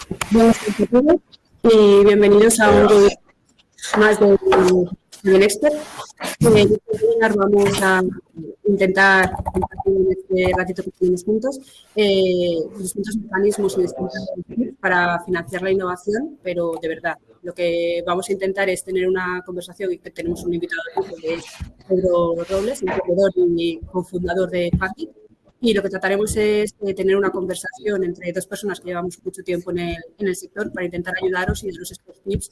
Buenas tardes a todos y bienvenidos a un webinar más de Expert. Este webinar vamos a intentar compartir en este ratito que tenemos juntos distintos mecanismos y distintos tips para financiar la innovación, pero de verdad, lo que vamos a intentar es tener una conversación y que tenemos un invitado que es Pedro Robles, emprendedor y cofundador de Facit. Y lo que trataremos es de tener una conversación entre dos personas que llevamos mucho tiempo en el sector para intentar ayudaros y daros estos tips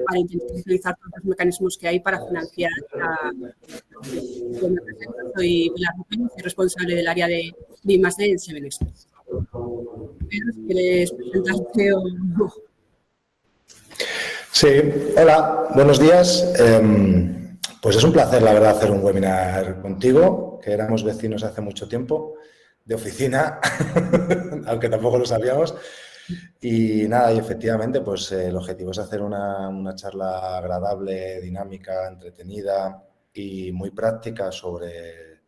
para intentar utilizar todos los mecanismos que hay para financiar la Yo me presento, soy Pilar López, soy responsable del área de I+D en Seven Experts. Pedro, si quieres presentarte o no. Sí, hola, buenos días. Pues es un placer, la verdad, hacer un webinar contigo, que éramos vecinos hace mucho tiempo, de oficina, aunque tampoco lo sabíamos. Y nada, y efectivamente, pues el objetivo es hacer una charla agradable, dinámica, entretenida y muy práctica sobre,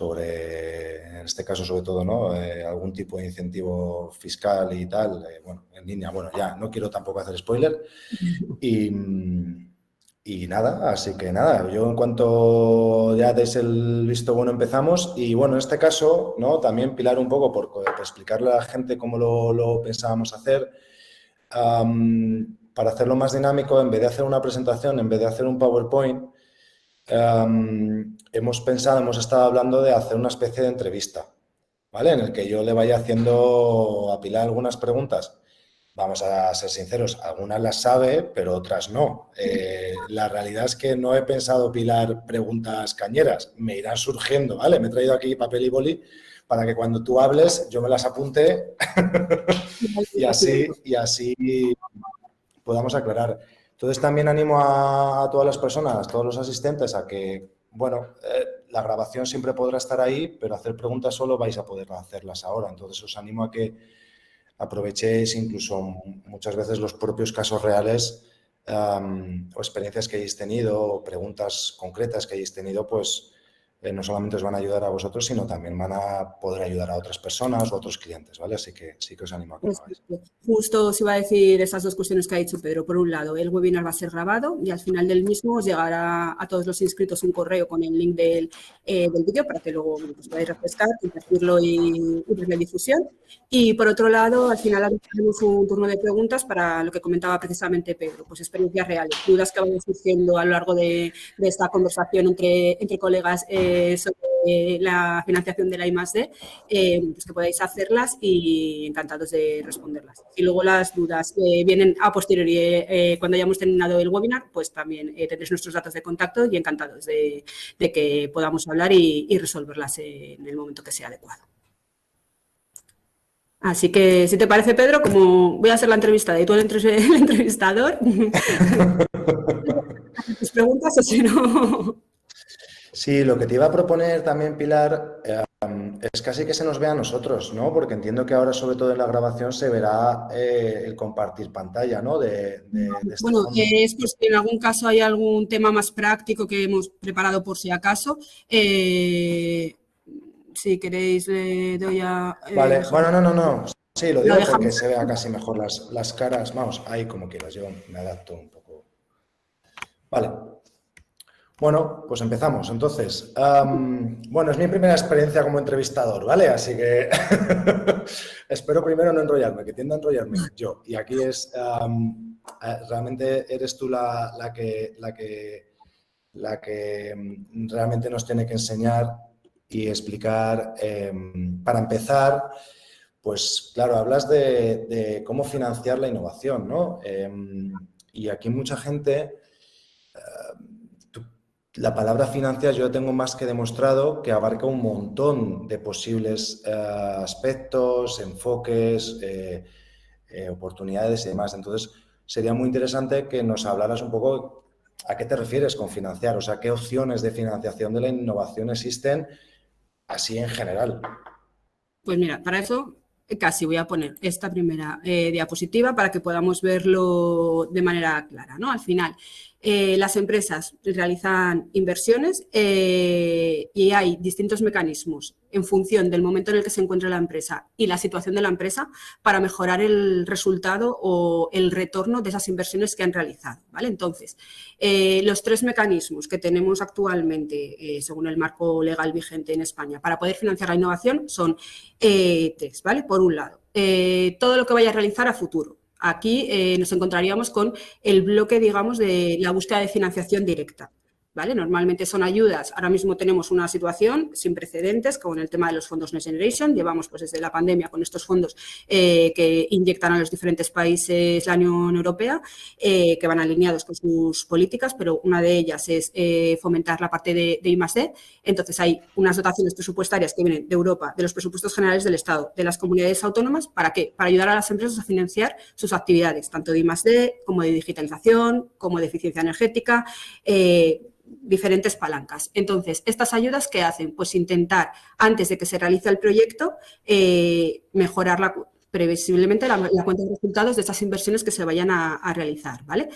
en este caso sobre todo, ¿no? Algún tipo de incentivo fiscal y tal, bueno, en línea. Bueno, ya no quiero tampoco hacer spoiler. Y nada, así que nada, yo en cuanto ya deis el visto bueno empezamos y bueno, en este caso, ¿no? También Pilar un poco por explicarle a la gente cómo lo pensábamos hacer, para hacerlo más dinámico, en vez de hacer una presentación, en vez de hacer un PowerPoint, hemos estado hablando de hacer una especie de entrevista, ¿vale? En el que yo le vaya haciendo a Pilar algunas preguntas. Vamos a ser sinceros, algunas las sabe, pero otras no. La realidad es que no he pensado, Pilar, preguntas cañeras. Me irán surgiendo, ¿vale? Me he traído aquí papel y boli para que cuando tú hables yo me las apunte y así podamos aclarar. Entonces también animo a todas las personas, a todos los asistentes a que, bueno, la grabación siempre podrá estar ahí, pero hacer preguntas solo vais a poder hacerlas ahora. Entonces os animo a que aprovechéis incluso muchas veces los propios casos reales o experiencias que hayáis tenido o preguntas concretas que hayáis tenido, pues no solamente os van a ayudar a vosotros, sino también van a poder ayudar a otras personas o a otros clientes, ¿vale? Así que sí que os animo a que lo hagáis. Justo os iba a decir esas dos cuestiones que ha dicho Pedro. Por un lado, el webinar va a ser grabado y al final del mismo os llegará a todos los inscritos un correo con el link del vídeo para que luego pues, podáis refrescar, compartirlo y darle difusión. Y por otro lado, al final haremos un turno de preguntas para lo que comentaba precisamente Pedro, pues experiencias reales, dudas que vayan surgiendo a lo largo de esta conversación entre colegas sobre la financiación de la I+D, pues que podáis hacerlas y encantados de responderlas. Y luego las dudas que vienen a posteriori, cuando hayamos terminado el webinar, pues también tendréis nuestros datos de contacto y encantados de que podamos hablar y resolverlas en el momento que sea adecuado. Así que, si te parece, Pedro, como voy a hacer la entrevistada y tú el entrevistador, tus preguntas o si no... Sí, lo que te iba a proponer también, Pilar, es casi que se nos vea a nosotros, ¿no? Porque entiendo que ahora, sobre todo en la grabación, se verá el compartir pantalla, ¿no? Bueno, es pues si en algún caso hay algún tema más práctico que hemos preparado por si acaso. Si queréis, le doy a... Vale, bueno, no. Sí, lo digo dejamos. porque se vea casi mejor las caras. Vamos, ahí como quieras, yo me adapto un poco. Vale. Bueno, pues empezamos. Entonces, bueno, es mi primera experiencia como entrevistador, ¿vale? Así que espero primero no enrollarme, que tiendo a enrollarme yo. Y aquí es, realmente eres tú la que realmente nos tiene que enseñar y explicar. Para empezar, pues claro, hablas de cómo financiar la innovación, ¿no? Y aquí mucha gente... La palabra financiar yo tengo más que demostrado que abarca un montón de posibles aspectos, enfoques, oportunidades y demás. Entonces, sería muy interesante que nos hablaras un poco a qué te refieres con financiar, o sea, qué opciones de financiación de la innovación existen así en general. Pues mira, para eso casi voy a poner esta primera diapositiva para que podamos verlo de manera clara, ¿no? Al final, Las empresas realizan inversiones y hay distintos mecanismos en función del momento en el que se encuentra la empresa y la situación de la empresa para mejorar el resultado o el retorno de esas inversiones que han realizado, ¿vale? Entonces, los 3 mecanismos que tenemos actualmente, según el marco legal vigente en España, para poder financiar la innovación son 3, ¿vale? Por un lado, todo lo que vaya a realizar a futuro. Aquí nos encontraríamos con el bloque, digamos, de la búsqueda de financiación directa, ¿vale? Normalmente son ayudas. Ahora mismo tenemos una situación sin precedentes con el tema de los fondos Next Generation. Llevamos pues desde la pandemia con estos fondos que inyectan a los diferentes países la Unión Europea, que van alineados con sus políticas, pero una de ellas es fomentar la parte de I+D. Entonces hay unas dotaciones presupuestarias que vienen de Europa, de los presupuestos generales del Estado, de las comunidades autónomas. ¿Para qué? Para ayudar a las empresas a financiar sus actividades, tanto de I+D como de digitalización, como de eficiencia energética, diferentes palancas. Entonces, ¿estas ayudas qué hacen? Pues intentar, antes de que se realice el proyecto, mejorar previsiblemente la cuenta de resultados de estas inversiones que se vayan a realizar, ¿vale?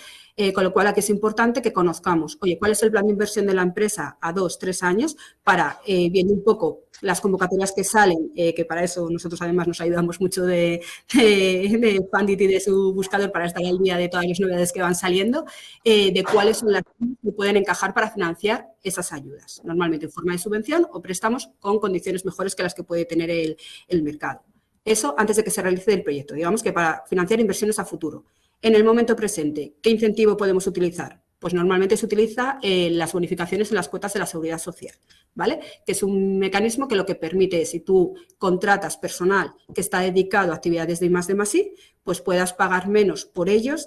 Con lo cual, aquí es importante que conozcamos, oye, ¿cuál es el plan de inversión de la empresa a 2, 3 años? Para, viendo un poco las convocatorias que salen, que para eso nosotros además nos ayudamos mucho de Fundit y de su buscador para estar al día de todas las novedades que van saliendo, de cuáles son las que pueden encajar para financiar esas ayudas, normalmente en forma de subvención o préstamos con condiciones mejores que las que puede tener el mercado. Eso antes de que se realice el proyecto, digamos que para financiar inversiones a futuro. En el momento presente, ¿qué incentivo podemos utilizar? Pues normalmente se utiliza las bonificaciones en las cuotas de la Seguridad Social, ¿vale? Que es un mecanismo que lo que permite es, si tú contratas personal que está dedicado a actividades de I+D+I, pues puedas pagar menos por ellos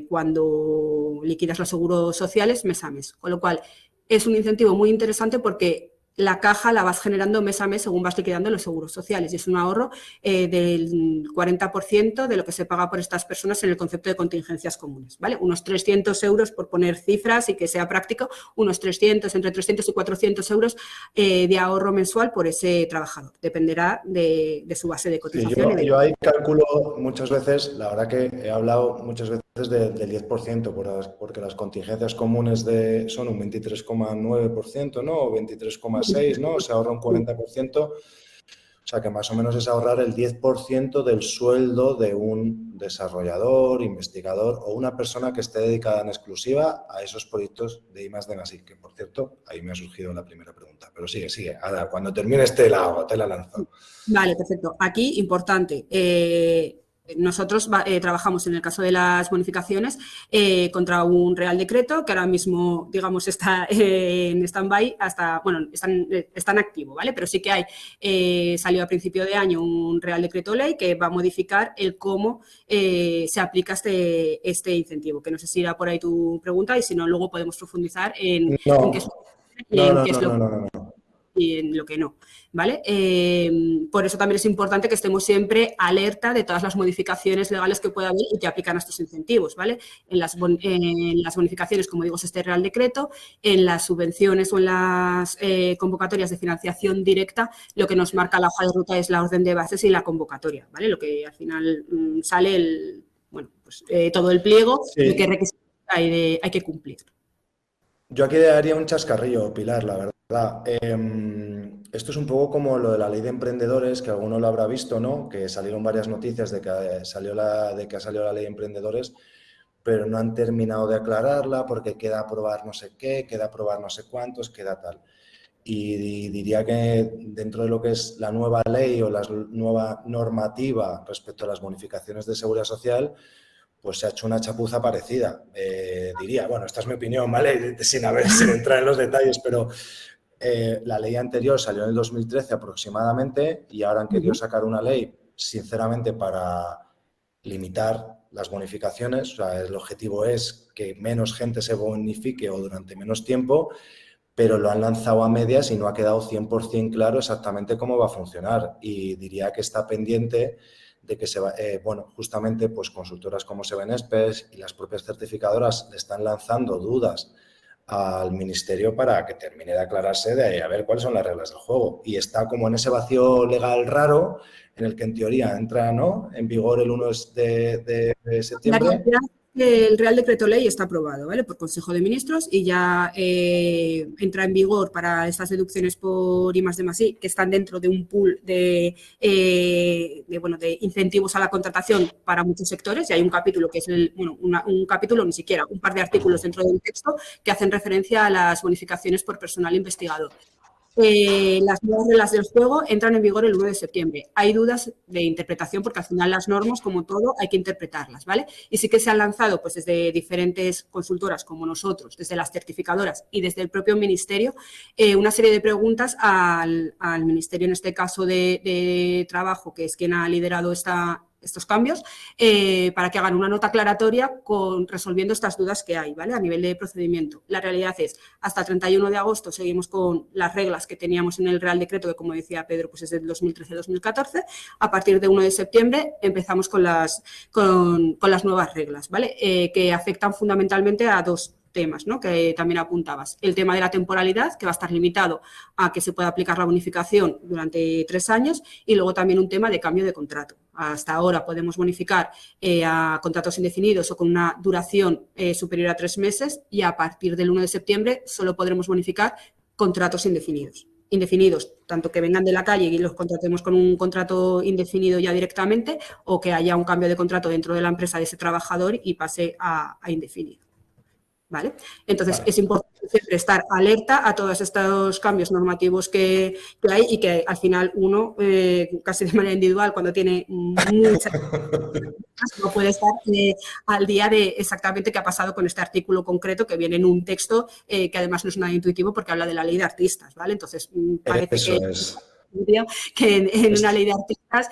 cuando liquidas los seguros sociales mes a mes. Con lo cual, es un incentivo muy interesante porque la caja la vas generando mes a mes según vas liquidando los seguros sociales y es un ahorro del 40% de lo que se paga por estas personas en el concepto de contingencias comunes, ¿vale? Unos 300 euros, por poner cifras y que sea práctico, unos 300, entre 300 y 400 euros de ahorro mensual por ese trabajador. Dependerá de su base de cotización. Sí, yo ahí calculo muchas veces, la verdad que he hablado muchas veces del 10%, porque las contingencias comunes son un 23,9%, ¿no? O 23,6%, ¿no? Se ahorra un 40%. O sea, que más o menos es ahorrar el 10% del sueldo de un desarrollador, investigador o una persona que esté dedicada en exclusiva a esos proyectos de I+D+I, que por cierto, ahí me ha surgido la primera pregunta. Pero sigue. Ahora, cuando termines te la lanzo. Vale, perfecto. Aquí, importante, nosotros trabajamos en el caso de las bonificaciones contra un Real Decreto que ahora mismo, digamos, está en stand-by hasta, bueno, está en activo, ¿vale? Pero sí que salió a principio de año un Real Decreto Ley que va a modificar el cómo se aplica este incentivo, que no sé si irá por ahí tu pregunta y si no, luego podemos profundizar en qué es No. y en lo que no, ¿vale? Por eso también es importante que estemos siempre alerta de todas las modificaciones legales que pueda haber y que aplican a estos incentivos, ¿vale? En las bonificaciones, como digo, es este Real Decreto, en las subvenciones o en las convocatorias de financiación directa, lo que nos marca la hoja de ruta es la orden de bases y la convocatoria, ¿vale? Lo que al final sale todo el pliego y qué requisitos hay que cumplir. Yo aquí daría un chascarrillo, Pilar, la verdad. Esto es un poco como lo de la ley de emprendedores, que alguno lo habrá visto, ¿no? Que salieron varias noticias de que ha salido la ley de emprendedores, pero no han terminado de aclararla porque queda aprobar no sé qué, queda aprobar no sé cuántos, queda tal. Y diría que dentro de lo que es la nueva ley o la nueva normativa respecto a las bonificaciones de seguridad social, pues se ha hecho una chapuza parecida. Diría, bueno, esta es mi opinión, ¿vale? Sin entrar en los detalles, pero la ley anterior salió en el 2013 aproximadamente y ahora han querido sacar una ley, sinceramente, para limitar las bonificaciones. O sea, el objetivo es que menos gente se bonifique o durante menos tiempo, pero lo han lanzado a medias y no ha quedado 100% claro exactamente cómo va a funcionar. Y diría que está pendiente de que justamente pues consultoras como Seven Experts y las propias certificadoras le están lanzando dudas al ministerio para que termine de aclararse de a ver cuáles son las reglas del juego. Y está como en ese vacío legal raro en el que en teoría entra, ¿no?, en vigor el 1 de septiembre. el Real Decreto Ley está aprobado, ¿vale? Por Consejo de Ministros y ya entra en vigor para estas deducciones por I+D+I, que están dentro de un pool de incentivos a la contratación para muchos sectores. Y hay un capítulo que es un capítulo, ni siquiera, un par de artículos dentro del texto que hacen referencia a las bonificaciones por personal investigador. Las nuevas reglas del juego entran en vigor el 1 de septiembre. Hay dudas de interpretación porque al final las normas, como todo, hay que interpretarlas, ¿vale? Y sí que se han lanzado pues, desde diferentes consultoras como nosotros, desde las certificadoras y desde el propio Ministerio, una serie de preguntas al Ministerio, en este caso de Trabajo, que es quien ha liderado estos cambios, para que hagan una nota aclaratoria resolviendo estas dudas que hay, ¿vale? A nivel de procedimiento. La realidad es, hasta el 31 de agosto seguimos con las reglas que teníamos en el Real Decreto, que como decía Pedro, pues es del 2013-2014. A partir de 1 de septiembre empezamos con las nuevas reglas, ¿vale? Que afectan fundamentalmente a dos temas, ¿no? Que también apuntabas. El tema de la temporalidad, que va a estar limitado a que se pueda aplicar la bonificación durante 3 años, y luego también un tema de cambio de contrato. Hasta ahora podemos bonificar a contratos indefinidos o con una duración superior a 3 meses, y a partir del 1 de septiembre solo podremos bonificar contratos indefinidos, tanto que vengan de la calle y los contratemos con un contrato indefinido ya directamente, o que haya un cambio de contrato dentro de la empresa de ese trabajador y pase a indefinido. ¿Vale? Entonces, es importante siempre estar alerta a todos estos cambios normativos que hay y que al final uno, casi de manera individual, cuando tiene muchas no puede estar al día de exactamente qué ha pasado con este artículo concreto que viene en un texto que además no es nada intuitivo porque habla de la ley de artistas, ¿vale? Entonces, parece que en una ley de artistas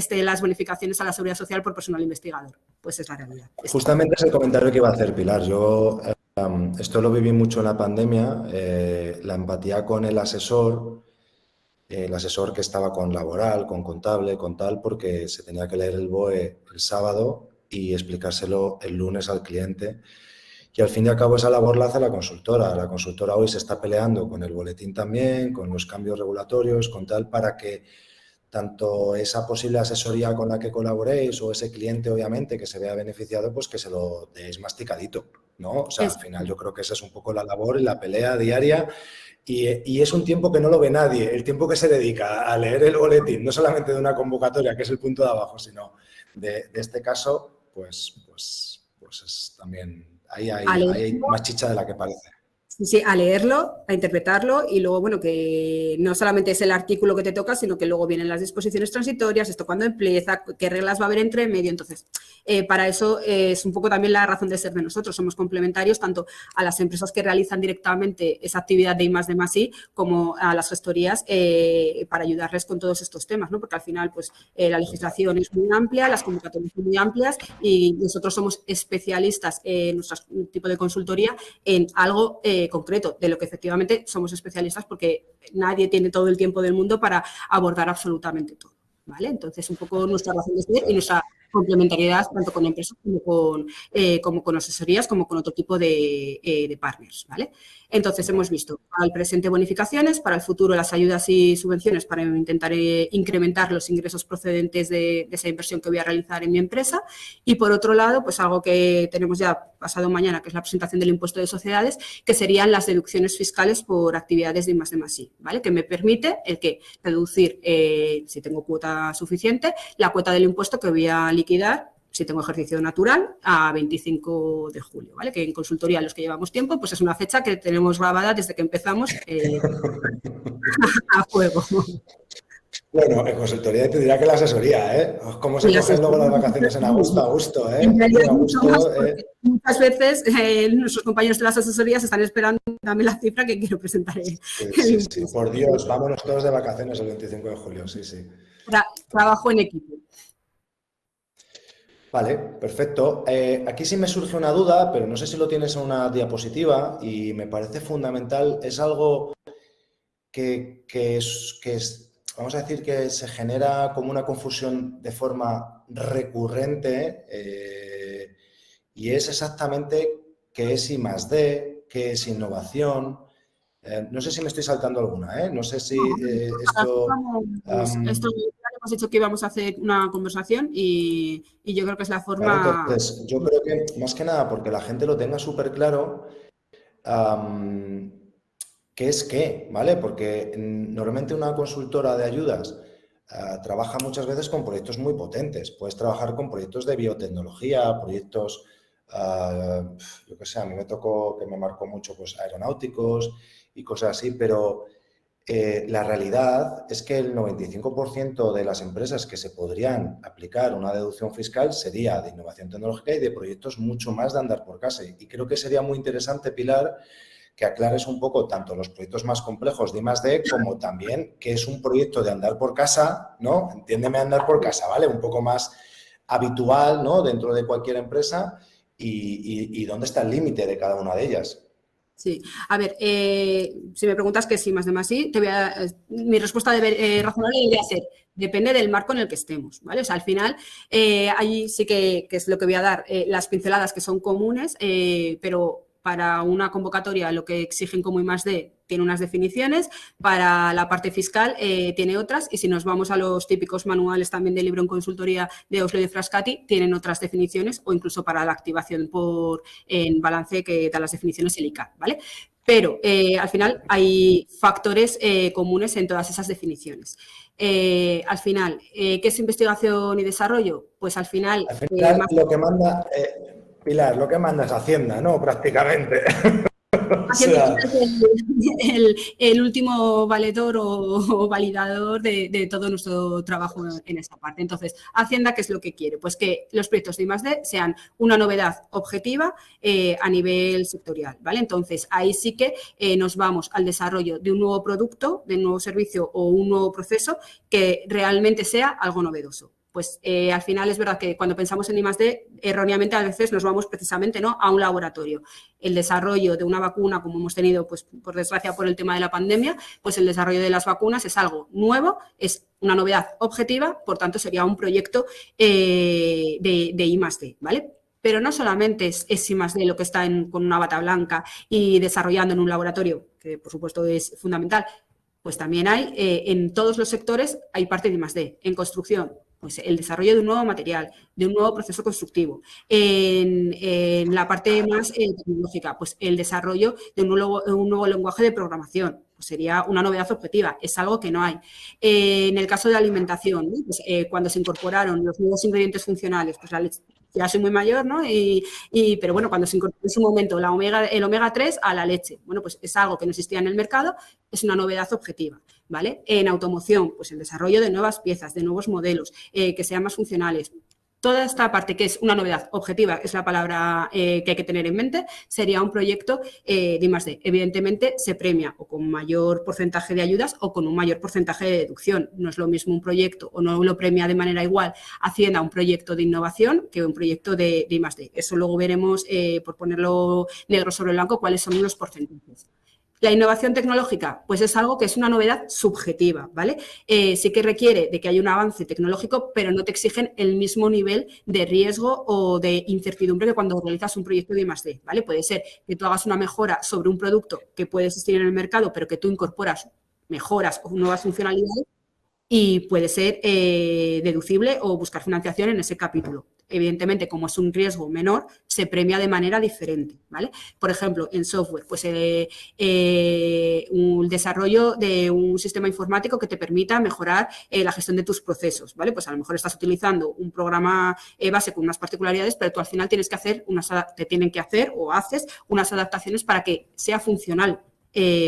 las bonificaciones a la seguridad social por personal investigador. Pues es la realidad. Justamente es el comentario que iba a hacer Pilar. Yo esto lo viví mucho en la pandemia, la empatía con el asesor que estaba con laboral, con contable, con tal, porque se tenía que leer el BOE el sábado y explicárselo el lunes al cliente. Y al fin y al cabo esa labor la hace la consultora. La consultora hoy se está peleando con el boletín también, con los cambios regulatorios, con tal, para que tanto esa posible asesoría con la que colaboréis o ese cliente, obviamente, que se vea beneficiado, pues que se lo deis masticadito, ¿no? O sea, al final yo creo que esa es un poco la labor y la pelea diaria y es un tiempo que no lo ve nadie, el tiempo que se dedica a leer el boletín, no solamente de una convocatoria, que es el punto de abajo, sino de este caso, pues es también, ahí hay más chicha de la que parece. Sí, a leerlo, a interpretarlo y luego, bueno, que no solamente es el artículo que te toca, sino que luego vienen las disposiciones transitorias, esto cuándo empieza, qué reglas va a haber entre medio. Entonces, para eso es un poco también la razón de ser de nosotros. Somos complementarios tanto a las empresas que realizan directamente esa actividad de I+D+I como a las gestorías para ayudarles con todos estos temas, ¿no? Porque al final, pues, la legislación es muy amplia, las convocatorias son muy amplias y nosotros somos especialistas en nuestro tipo de consultoría en algo concreto, de lo que efectivamente somos especialistas porque nadie tiene todo el tiempo del mundo para abordar absolutamente todo, ¿vale? Entonces, un poco nuestra razón de ser y nuestra complementariedad tanto con empresas como con asesorías, como con otro tipo de partners, ¿vale? Entonces, hemos visto para el presente bonificaciones, para el futuro las ayudas y subvenciones para intentar incrementar los ingresos procedentes de esa inversión que voy a realizar en mi empresa y, por otro lado, pues algo que tenemos ya pasado mañana, que es la presentación del impuesto de sociedades, que serían las deducciones fiscales por actividades de I+D+I, ¿vale? Que me permite reducir, si tengo cuota suficiente, la cuota del impuesto que voy a liquidar si tengo ejercicio natural, a 25 de julio, ¿vale? Que en consultoría, los que llevamos tiempo, pues es una fecha que tenemos grabada desde que empezamos a fuego. Bueno, en consultoría te dirá que la asesoría, ¿eh? ¿Cómo se cogen luego las vacaciones en agosto? A gusto, ¿eh? En realidad, mucho más, muchas veces nuestros compañeros de las asesorías están esperando también la cifra que quiero presentar. Sí, por Dios, vámonos todos de vacaciones el 25 de julio, sí. Trabajo en equipo. Vale, perfecto. Aquí sí me surge una duda, pero no sé si lo tienes en una diapositiva y me parece fundamental. Es algo que vamos a decir que se genera como una confusión de forma recurrente y es exactamente qué es I+D, qué es innovación. No sé si me estoy saltando alguna, ¿eh? No sé si esto... Esto hemos dicho que íbamos a hacer una conversación y yo creo que es la Claro, forma... entonces, yo creo que más que nada porque la gente lo tenga súper claro, am, qué es qué, ¿vale? Porque normalmente una consultora de ayudas trabaja muchas veces con proyectos muy potentes. Puedes trabajar con proyectos de biotecnología, proyectos, yo qué sé, a mí me tocó, que me marcó mucho, pues aeronáuticos y cosas así, pero la realidad es que el 95% de las empresas que se podrían aplicar una deducción fiscal sería de innovación tecnológica y de proyectos mucho más de andar por casa. Y creo que sería muy interesante, Pilar, que aclares un poco tanto los proyectos más complejos de I+D como también qué es un proyecto de andar por casa, ¿no? Entiéndeme andar por casa, ¿vale? Un poco más habitual, ¿no? Dentro de cualquier empresa y dónde está el límite de cada una de ellas. Sí, a ver, si me preguntas que sí, más de más sí, mi respuesta razonable debería ser, depende del marco en el que estemos, ¿vale? O sea, al final, ahí sí que es lo que voy a dar, las pinceladas que son comunes, pero para una convocatoria lo que exigen como I+D tiene unas definiciones, para la parte fiscal tiene otras, y si nos vamos a los típicos manuales también de libro en consultoría de Oslo y de Frascati, tienen otras definiciones, o incluso para la activación en balance que da las definiciones el ICAT, ¿vale? Pero al final hay factores comunes en todas esas definiciones. Al final, ¿qué es investigación y desarrollo? Pues al final... Al final, lo que manda, Pilar, lo que manda es Hacienda, ¿no? Prácticamente. O Haciendo sea, el último valedor o validador de todo nuestro trabajo en esta parte. Entonces, Hacienda, ¿qué es lo que quiere? Pues que los proyectos de I+D sean una novedad objetiva a nivel sectorial, ¿vale? Entonces, ahí sí que nos vamos al desarrollo de un nuevo producto, de un nuevo servicio o un nuevo proceso que realmente sea algo novedoso. Pues al final es verdad que cuando pensamos en I+D, erróneamente a veces nos vamos precisamente, ¿no?, a un laboratorio. El desarrollo de una vacuna, como hemos tenido, pues por desgracia, por el tema de la pandemia, pues el desarrollo de las vacunas es algo nuevo, es una novedad objetiva, por tanto sería un proyecto de I+D, ¿vale? Pero no solamente es I+D lo que está con una bata blanca y desarrollando en un laboratorio, que por supuesto es fundamental, pues también hay, en todos los sectores hay parte de I+D. En construcción, pues el desarrollo de un nuevo material, de un nuevo proceso constructivo. En la parte más tecnológica, pues el desarrollo de un nuevo lenguaje de programación, pues sería una novedad objetiva, es algo que no hay. En el caso de alimentación, ¿no? Pues, cuando se incorporaron los nuevos ingredientes funcionales, pues ya soy muy mayor, ¿no? Pero bueno, cuando se incorporó en su momento el omega 3 a la leche, bueno, pues es algo que no existía en el mercado, es una novedad objetiva, ¿vale? En automoción, pues el desarrollo de nuevas piezas, de nuevos modelos, que sean más funcionales. Toda esta parte que es una novedad objetiva, es la palabra que hay que tener en mente, sería un proyecto de I+D. Evidentemente se premia o con mayor porcentaje de ayudas o con un mayor porcentaje de deducción. No es lo mismo un proyecto o no lo premia de manera igual Hacienda un proyecto de innovación que un proyecto de I+D. Eso luego veremos, por ponerlo negro sobre blanco, cuáles son los porcentajes. La innovación tecnológica, pues es algo que es una novedad subjetiva, ¿vale? Sí que requiere de que haya un avance tecnológico, pero no te exigen el mismo nivel de riesgo o de incertidumbre que cuando realizas un proyecto de I+D, ¿vale? Puede ser que tú hagas una mejora sobre un producto que puede existir en el mercado, pero que tú incorporas mejoras o nuevas funcionalidades y puede ser deducible o buscar financiación en ese capítulo. Evidentemente, como es un riesgo menor, se premia de manera diferente, ¿vale? Por ejemplo, en software, pues el desarrollo de un sistema informático que te permita mejorar la gestión de tus procesos, ¿vale? Pues a lo mejor estás utilizando un programa base con unas particularidades, pero tú al final tienes que hacer te tienen que hacer o haces unas adaptaciones para que sea funcional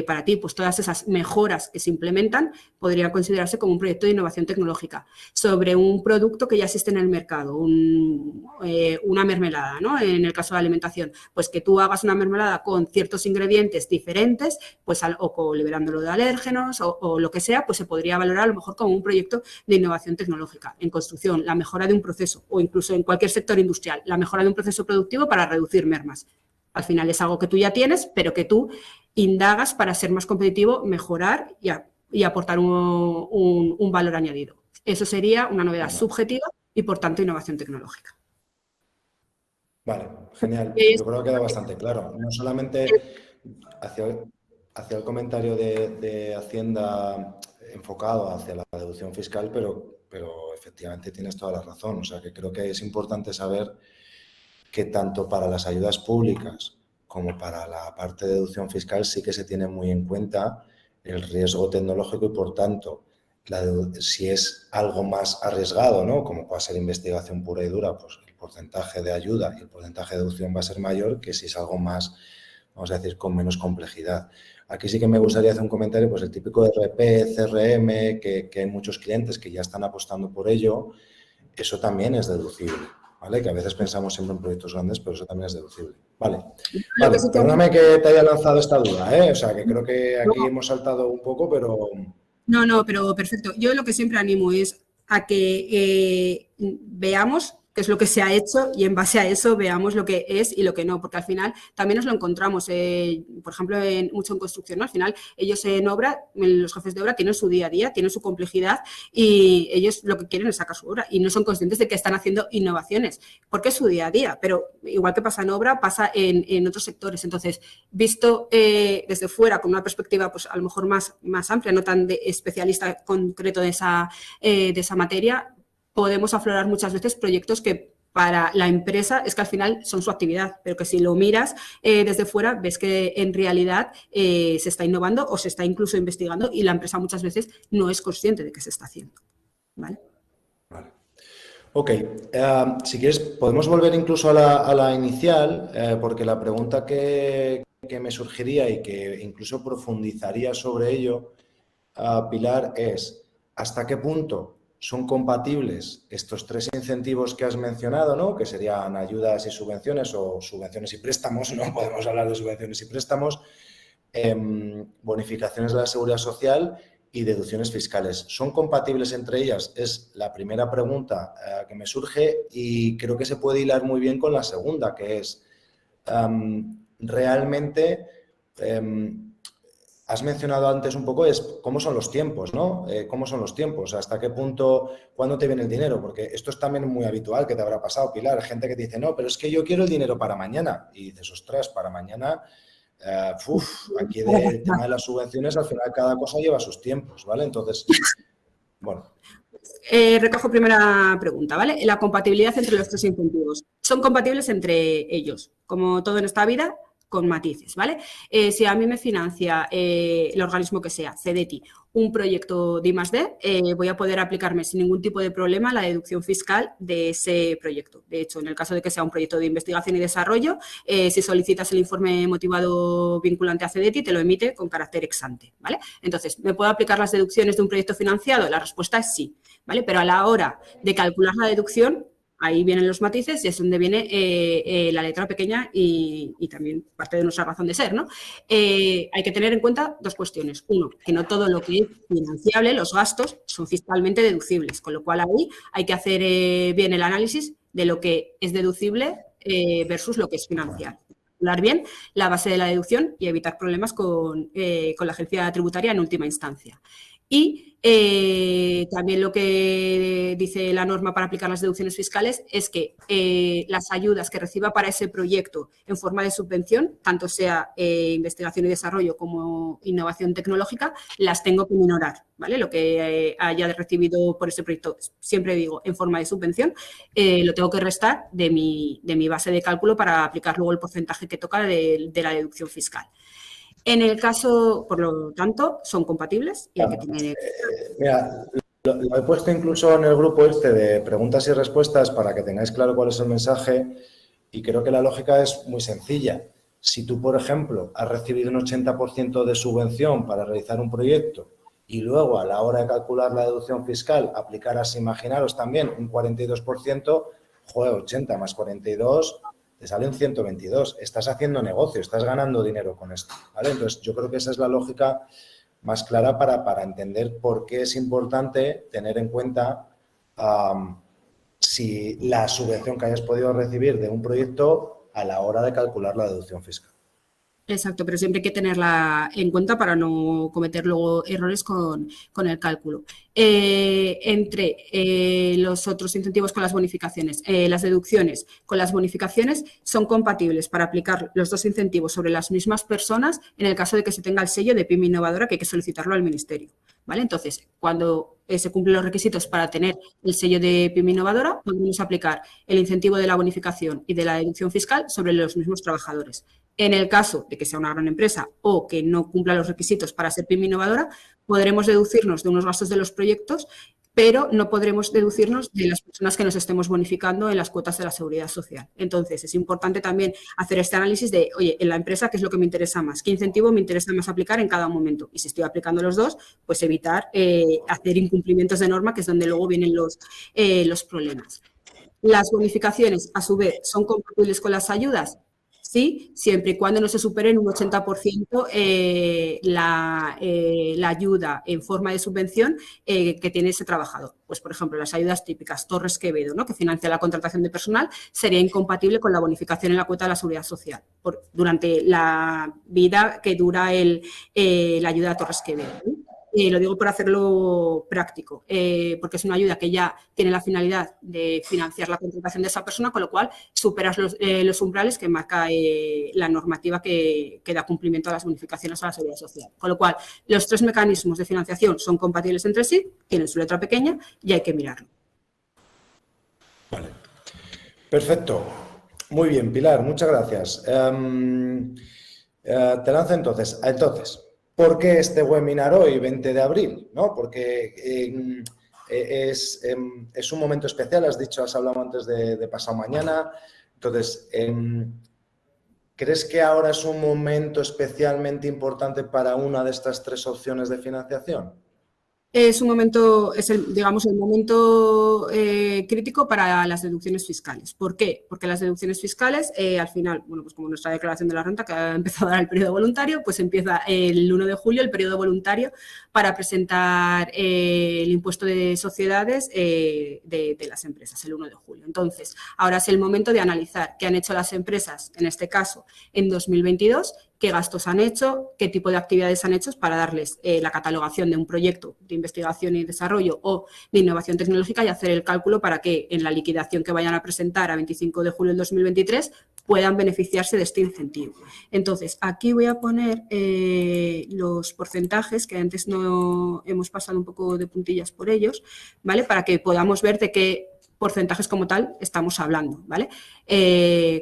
para ti, pues todas esas mejoras que se implementan podría considerarse como un proyecto de innovación tecnológica sobre un producto que ya existe en el mercado, una mermelada, ¿no? En el caso de la alimentación, pues que tú hagas una mermelada con ciertos ingredientes diferentes, pues o liberándolo de alérgenos o lo que sea, pues se podría valorar a lo mejor como un proyecto de innovación tecnológica. En construcción, la mejora de un proceso o incluso en cualquier sector industrial, la mejora de un proceso productivo para reducir mermas. Al final es algo que tú ya tienes, pero que tú indagas para ser más competitivo, mejorar y aportar un valor añadido. Eso sería una novedad subjetiva y, por tanto, innovación tecnológica. Vale, genial. Yo creo que queda bastante claro. No solamente hacia el comentario de Hacienda, enfocado hacia la deducción fiscal, pero efectivamente tienes toda la razón. O sea, que creo que es importante saber que tanto para las ayudas públicas como para la parte de deducción fiscal sí que se tiene muy en cuenta el riesgo tecnológico y, por tanto, si es algo más arriesgado, ¿no? Como puede ser investigación pura y dura, pues el porcentaje de ayuda y el porcentaje de deducción va a ser mayor que si es algo más, vamos a decir, con menos complejidad. Aquí sí que me gustaría hacer un comentario, pues el típico RP, CRM, que hay muchos clientes que ya están apostando por ello, eso también es deducible, ¿vale? Que a veces pensamos siempre en proyectos grandes, pero eso también es deducible. Vale, perdóname que te haya lanzado esta duda, ¿eh? O sea, que creo que aquí hemos saltado un poco, pero... No, pero perfecto. Yo lo que siempre animo es a que veamos qué es lo que se ha hecho y en base a eso veamos lo que es y lo que no, porque al final también nos lo encontramos, por ejemplo, mucho en construcción, ¿no? Al final ellos en obra, los jefes de obra tienen su día a día, tienen su complejidad y ellos lo que quieren es sacar su obra y no son conscientes de que están haciendo innovaciones, porque es su día a día, pero igual que pasa en obra, pasa en otros sectores. Entonces, visto desde fuera con una perspectiva pues a lo mejor más amplia, no tan de especialista concreto de esa materia, podemos aflorar muchas veces proyectos que para la empresa es que al final son su actividad, pero que si lo miras desde fuera ves que en realidad se está innovando o se está incluso investigando y la empresa muchas veces no es consciente de que se está haciendo. ¿Vale? Vale. Ok, si quieres podemos volver incluso a la inicial, porque la pregunta que me surgiría y que incluso profundizaría sobre ello, Pilar, es ¿hasta qué punto son compatibles estos tres incentivos que has mencionado, ¿no? Que serían ayudas y subvenciones o subvenciones y préstamos, ¿no? Podemos hablar de subvenciones y préstamos, bonificaciones de la seguridad social y deducciones fiscales. ¿Son compatibles entre ellas? Es la primera pregunta que me surge y creo que se puede hilar muy bien con la segunda, que es realmente... has mencionado antes un poco es cómo son los tiempos, ¿no? ¿Cómo son los tiempos? ¿Hasta qué punto, cuándo te viene el dinero? Porque esto es también muy habitual, que te habrá pasado, Pilar. Gente que te dice, no, pero es que yo quiero el dinero para mañana. Y dices, ostras, para mañana, aquí del tema de las subvenciones, al final cada cosa lleva sus tiempos, ¿vale? Entonces, bueno. Recojo primera pregunta, ¿vale? La compatibilidad entre los tres incentivos. Son compatibles entre ellos, como todo en esta vida, con matices, ¿vale? Si a mí me financia el organismo que sea, CEDETI, un proyecto de I+D, voy a poder aplicarme sin ningún tipo de problema la deducción fiscal de ese proyecto. De hecho, en el caso de que sea un proyecto de investigación y desarrollo, si solicitas el informe motivado vinculante a CEDETI, te lo emite con carácter ex ante, ¿vale? Entonces, ¿me puedo aplicar las deducciones de un proyecto financiado? La respuesta es sí, ¿vale? Pero a la hora de calcular la deducción, ahí vienen los matices y es donde viene la letra pequeña y también parte de nuestra razón de ser, ¿no? Hay que tener en cuenta dos cuestiones. Uno, que no todo lo que es financiable, los gastos, son fiscalmente deducibles, con lo cual ahí hay que hacer bien el análisis de lo que es deducible versus lo que es financiable. Calcular bien la base de la deducción y evitar problemas con la agencia tributaria en última instancia. Y también lo que dice la norma para aplicar las deducciones fiscales es que las ayudas que reciba para ese proyecto en forma de subvención, tanto sea investigación y desarrollo como innovación tecnológica, las tengo que minorar, ¿vale? Lo que haya recibido por ese proyecto, siempre digo, en forma de subvención, lo tengo que restar de mi base de cálculo para aplicar luego el porcentaje que toca de la deducción fiscal. En el caso, por lo tanto, son compatibles y hay que tener... Mira, lo he puesto incluso en el grupo este de preguntas y respuestas para que tengáis claro cuál es el mensaje y creo que la lógica es muy sencilla. Si tú, por ejemplo, has recibido un 80% de subvención para realizar un proyecto y luego a la hora de calcular la deducción fiscal aplicaras, imaginaros también, un 42%, joder, 80 más 42... te sale un 122. Estás haciendo negocio, estás ganando dinero con esto, ¿vale? Entonces, yo creo que esa es la lógica más clara para entender por qué es importante tener en cuenta si la subvención que hayas podido recibir de un proyecto a la hora de calcular la deducción fiscal. Exacto, pero siempre hay que tenerla en cuenta para no cometer luego errores con el cálculo. Entre los otros incentivos con las bonificaciones, las deducciones con las bonificaciones son compatibles para aplicar los dos incentivos sobre las mismas personas en el caso de que se tenga el sello de PYME innovadora, que hay que solicitarlo al Ministerio, ¿vale? Entonces, cuando se cumplen los requisitos para tener el sello de PYME innovadora, podemos aplicar el incentivo de la bonificación y de la deducción fiscal sobre los mismos trabajadores. En el caso de que sea una gran empresa o que no cumpla los requisitos para ser PYME innovadora, podremos deducirnos de unos gastos de los proyectos, pero no podremos deducirnos de las personas que nos estemos bonificando en las cuotas de la seguridad social. Entonces, es importante también hacer este análisis de, oye, en la empresa, ¿qué es lo que me interesa más? ¿Qué incentivo me interesa más aplicar en cada momento? Y si estoy aplicando los dos, pues evitar hacer incumplimientos de norma, que es donde luego vienen los problemas. Las bonificaciones, a su vez, ¿son compatibles con las ayudas? Sí, siempre y cuando no se supere en un 80% la ayuda en forma de subvención que tiene ese trabajador. Pues, por ejemplo, las ayudas típicas, Torres Quevedo, ¿no?, que financia la contratación de personal, sería incompatible con la bonificación en la cuota de la seguridad social durante la vida que dura la ayuda a Torres Quevedo, ¿no? Lo digo por hacerlo práctico, porque es una ayuda que ya tiene la finalidad de financiar la contratación de esa persona, con lo cual superas los umbrales que marca la normativa que da cumplimiento a las bonificaciones a la seguridad social. Con lo cual, los tres mecanismos de financiación son compatibles entre sí, tienen su letra pequeña y hay que mirarlo. Vale. Perfecto. Muy bien, Pilar, muchas gracias. Te lanzo entonces. ¿Por qué este webinar hoy, 20 de abril? ¿No? Porque es un momento especial, has hablado antes de pasado mañana. Entonces, ¿crees que ahora es un momento especialmente importante para una de estas tres opciones de financiación? Es un momento, digamos, el momento crítico para las deducciones fiscales. ¿Por qué? Porque las deducciones fiscales, al final, bueno, pues como nuestra declaración de la renta, que ha empezado a dar el periodo voluntario, pues empieza el 1 de julio el periodo voluntario para presentar el impuesto de sociedades de las empresas, el 1 de julio. Entonces, ahora es el momento de analizar qué han hecho las empresas, en este caso, en 2022, qué gastos han hecho, qué tipo de actividades han hecho para darles la catalogación de un proyecto de investigación y desarrollo o de innovación tecnológica y hacer el cálculo para que en la liquidación que vayan a presentar a 25 de julio del 2023 puedan beneficiarse de este incentivo. Entonces, aquí voy a poner los porcentajes, que antes no hemos pasado un poco de puntillas por ellos, ¿vale? Para que podamos ver de qué porcentajes como tal estamos hablando, ¿vale?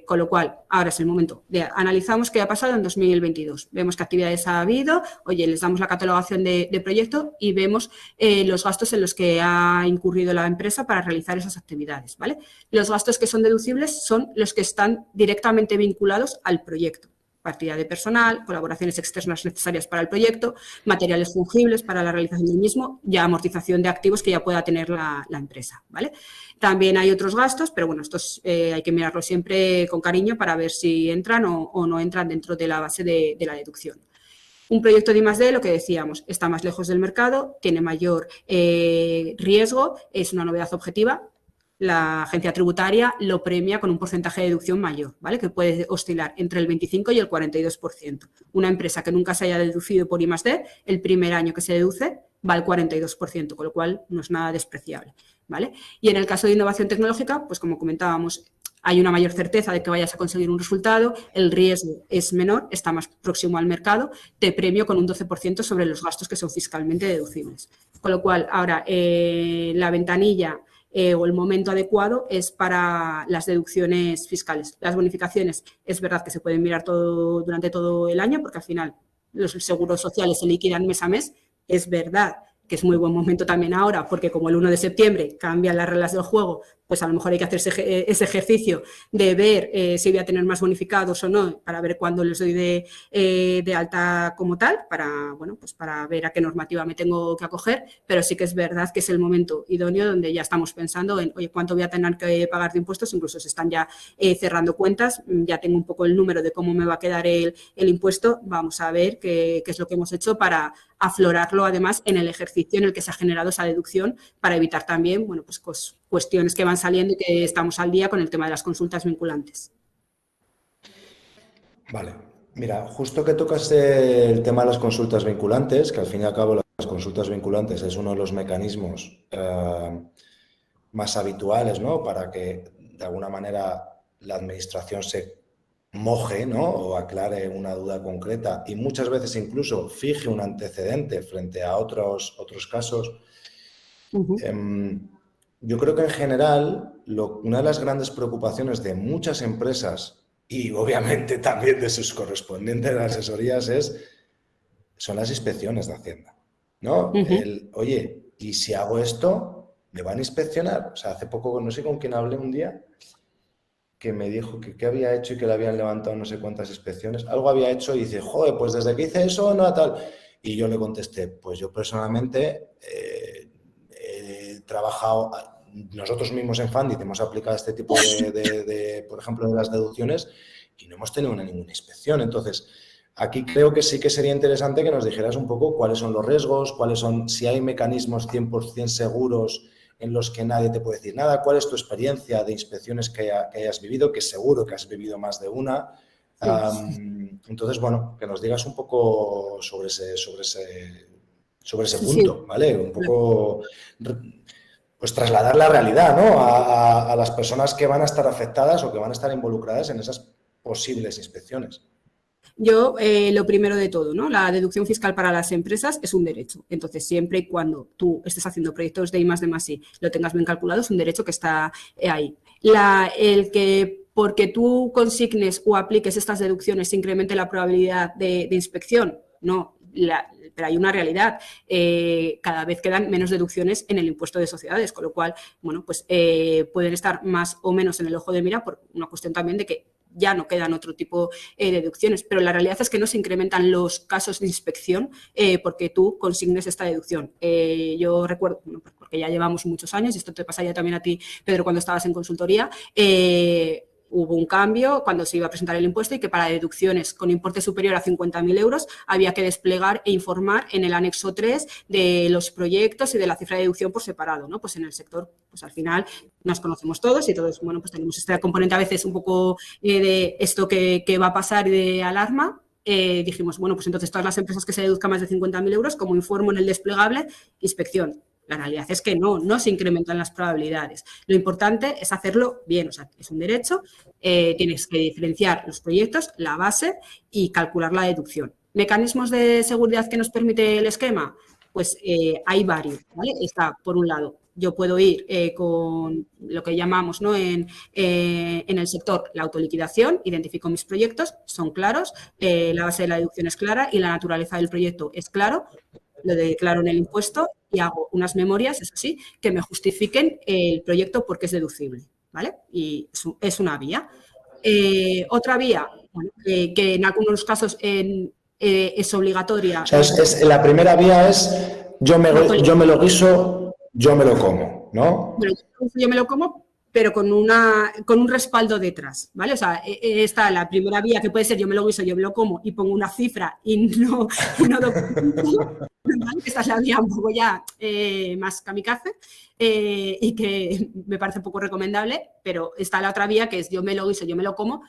Con lo cual, ahora es el momento de analizamos qué ha pasado en 2022. Vemos qué actividades ha habido, oye, les damos la catalogación de proyecto y vemos los gastos en los que ha incurrido la empresa para realizar esas actividades, ¿vale? Los gastos que son deducibles son los que están directamente vinculados al proyecto. Partida de personal, colaboraciones externas necesarias para el proyecto, materiales fungibles para la realización del mismo y amortización de activos que ya pueda tener la empresa, ¿vale? También hay otros gastos, pero bueno, estos hay que mirarlos siempre con cariño para ver si entran o no entran dentro de la base de la deducción. Un proyecto de I+D, lo que decíamos, está más lejos del mercado, tiene mayor riesgo, es una novedad objetiva. La agencia tributaria lo premia con un porcentaje de deducción mayor, ¿vale? Que puede oscilar entre el 25 y el 42%. Una empresa que nunca se haya deducido por I+D, el primer año que se deduce va al 42%, con lo cual no es nada despreciable, ¿vale? Y en el caso de innovación tecnológica, pues como comentábamos, hay una mayor certeza de que vayas a conseguir un resultado, el riesgo es menor, está más próximo al mercado, te premio con un 12% sobre los gastos que son fiscalmente deducibles. Con lo cual, ahora, la ventanilla o el momento adecuado es para las deducciones fiscales. Las bonificaciones es verdad que se pueden mirar durante todo el año porque al final los seguros sociales se liquidan mes a mes. Es verdad que es muy buen momento también ahora porque como el 1 de septiembre cambian las reglas del juego, pues a lo mejor hay que hacer ese ejercicio de ver si voy a tener más bonificados o no para ver cuándo les doy de alta como tal, para, bueno, pues para ver a qué normativa me tengo que acoger, pero sí que es verdad que es el momento idóneo donde ya estamos pensando en, oye, cuánto voy a tener que pagar de impuestos, incluso se están ya cerrando cuentas, ya tengo un poco el número de cómo me va a quedar el impuesto, vamos a ver qué es lo que hemos hecho para aflorarlo además en el ejercicio en el que se ha generado esa deducción para evitar también, bueno, pues cuestiones que van saliendo y que estamos al día con el tema de las consultas vinculantes. Vale. Mira, justo que tocas el tema de las consultas vinculantes, que al fin y al cabo las consultas vinculantes es uno de los mecanismos más habituales, ¿no? Para que de alguna manera la administración se moje, ¿no? O aclare una duda concreta y muchas veces incluso fije un antecedente frente a otros casos. Yo creo que en general una de las grandes preocupaciones de muchas empresas y obviamente también de sus correspondientes asesorías son las inspecciones de Hacienda, ¿no? Oye, ¿y si hago esto, me van a inspeccionar? O sea, hace poco, no sé con quién hablé un día, que me dijo que qué había hecho y que le habían levantado no sé cuántas inspecciones. Algo había hecho y dice, joder, pues desde que hice eso, no, tal. Y yo le contesté, pues yo personalmente he trabajado, nosotros mismos en Fundit hemos aplicado este tipo por ejemplo, de las deducciones y no hemos tenido ninguna inspección. Entonces, aquí creo que sí que sería interesante que nos dijeras un poco cuáles son los riesgos, si hay mecanismos 100% seguros en los que nadie te puede decir nada. ¿Cuál es tu experiencia de inspecciones que hayas vivido? Que seguro que has vivido más de una. Entonces, bueno, que nos digas un poco sobre ese punto, ¿vale? Un poco, pues trasladar la realidad, ¿no? A las personas que van a estar afectadas o que van a estar involucradas en esas posibles inspecciones. Yo, lo primero de todo, ¿no? La deducción fiscal para las empresas es un derecho. Entonces, siempre y cuando tú estés haciendo proyectos de I+D+I, lo tengas bien calculado, es un derecho que está ahí. El que porque tú consignes o apliques estas deducciones se incremente la probabilidad de inspección, no. Pero hay una realidad, cada vez quedan menos deducciones en el impuesto de sociedades, con lo cual, bueno, pues pueden estar más o menos en el ojo de mira por una cuestión también de que ya no quedan otro tipo de deducciones, pero la realidad es que no se incrementan los casos de inspección porque tú consignes esta deducción. Yo recuerdo, bueno, porque ya llevamos muchos años, y esto te pasaría también a ti, Pedro, cuando estabas en consultoría, hubo un cambio cuando se iba a presentar el impuesto y que para deducciones con importe superior a 50.000 euros había que desplegar e informar en el anexo 3 de los proyectos y de la cifra de deducción por separado, ¿no? Pues en el sector, pues al final nos conocemos todos y todos, bueno, pues tenemos este componente a veces un poco de esto que va a pasar y de alarma. Dijimos, bueno, pues entonces todas las empresas que se deduzcan más de 50.000 euros, como informo en el desplegable, inspección. La realidad es que no se incrementan las probabilidades. Lo importante es hacerlo bien, o sea, es un derecho, tienes que diferenciar los proyectos, la base y calcular la deducción. ¿Mecanismos de seguridad que nos permite el esquema? Pues hay varios, ¿vale? Está, por un lado, yo puedo ir con lo que llamamos, ¿no? En el sector la autoliquidación, identifico mis proyectos, son claros, la base de la deducción es clara y la naturaleza del proyecto es claro, lo declaro en el impuesto y hago unas memorias, eso sí, que me justifiquen el proyecto porque es deducible, ¿vale? Y es una vía. Otra vía, bueno, que en algunos casos es obligatoria. O sea, la primera vía es yo me lo guiso, yo me lo como, ¿no? Bueno, yo me lo como, pero con un respaldo detrás, ¿vale? O sea, está la primera vía que puede ser yo me lo guiso, yo me lo como y pongo una cifra y no documento, ¿vale? Esta es la vía un poco ya más kamikaze y que me parece un poco recomendable, pero está la otra vía que es yo me lo guiso, yo me lo como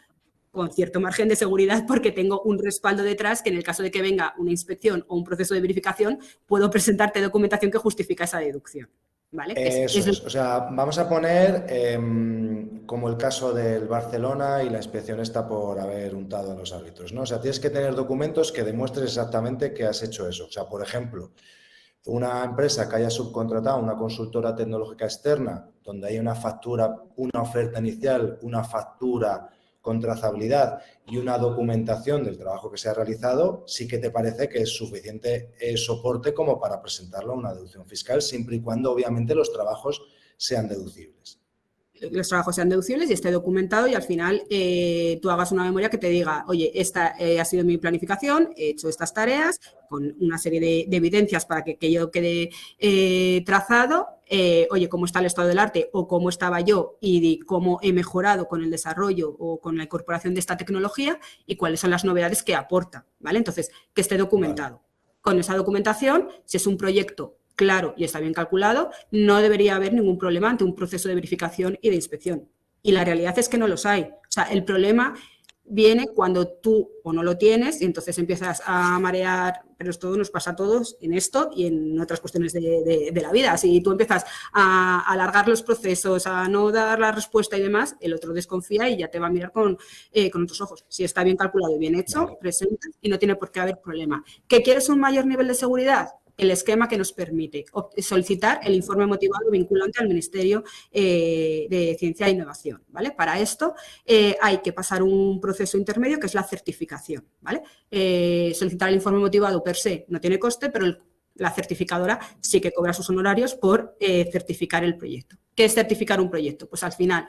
con cierto margen de seguridad porque tengo un respaldo detrás que en el caso de que venga una inspección o un proceso de verificación puedo presentarte documentación que justifica esa deducción. ¿Vale? Eso es. O sea, vamos a poner como el caso del Barcelona y la inspección está por haber untado a los árbitros, ¿no? O sea, tienes que tener documentos que demuestres exactamente que has hecho eso. O sea, por ejemplo, una empresa que haya subcontratado a una consultora tecnológica externa donde hay una factura, una oferta inicial, una factura con trazabilidad y una documentación del trabajo que se ha realizado, sí que te parece que es suficiente soporte como para presentarlo a una deducción fiscal, siempre y cuando, obviamente, los trabajos sean deducibles. Los trabajos sean deducibles y esté documentado y al final tú hagas una memoria que te diga, oye, esta ha sido mi planificación, he hecho estas tareas con una serie de evidencias para que yo quede trazado, oye, cómo está el estado del arte o cómo estaba yo y cómo he mejorado con el desarrollo o con la incorporación de esta tecnología y cuáles son las novedades que aporta, ¿vale? Entonces, que esté documentado. Vale. Con esa documentación, si es un proyecto claro y está bien calculado, no debería haber ningún problema ante un proceso de verificación y de inspección. Y la realidad es que no los hay. O sea, el problema viene cuando tú o no lo tienes y entonces empiezas a marear, pero esto nos pasa a todos en esto y en otras cuestiones de la vida. Si tú empiezas a alargar los procesos, a no dar la respuesta y demás, el otro desconfía y ya te va a mirar con otros ojos. Si está bien calculado y bien hecho, presentas y no tiene por qué haber problema. ¿Que quieres un mayor nivel de seguridad? El esquema que nos permite solicitar el informe motivado vinculante al Ministerio de Ciencia e Innovación, ¿vale? Para esto hay que pasar un proceso intermedio que es la certificación, ¿vale? Solicitar el informe motivado per se no tiene coste, pero la certificadora sí que cobra sus honorarios por certificar el proyecto. ¿Qué es certificar un proyecto? Pues al final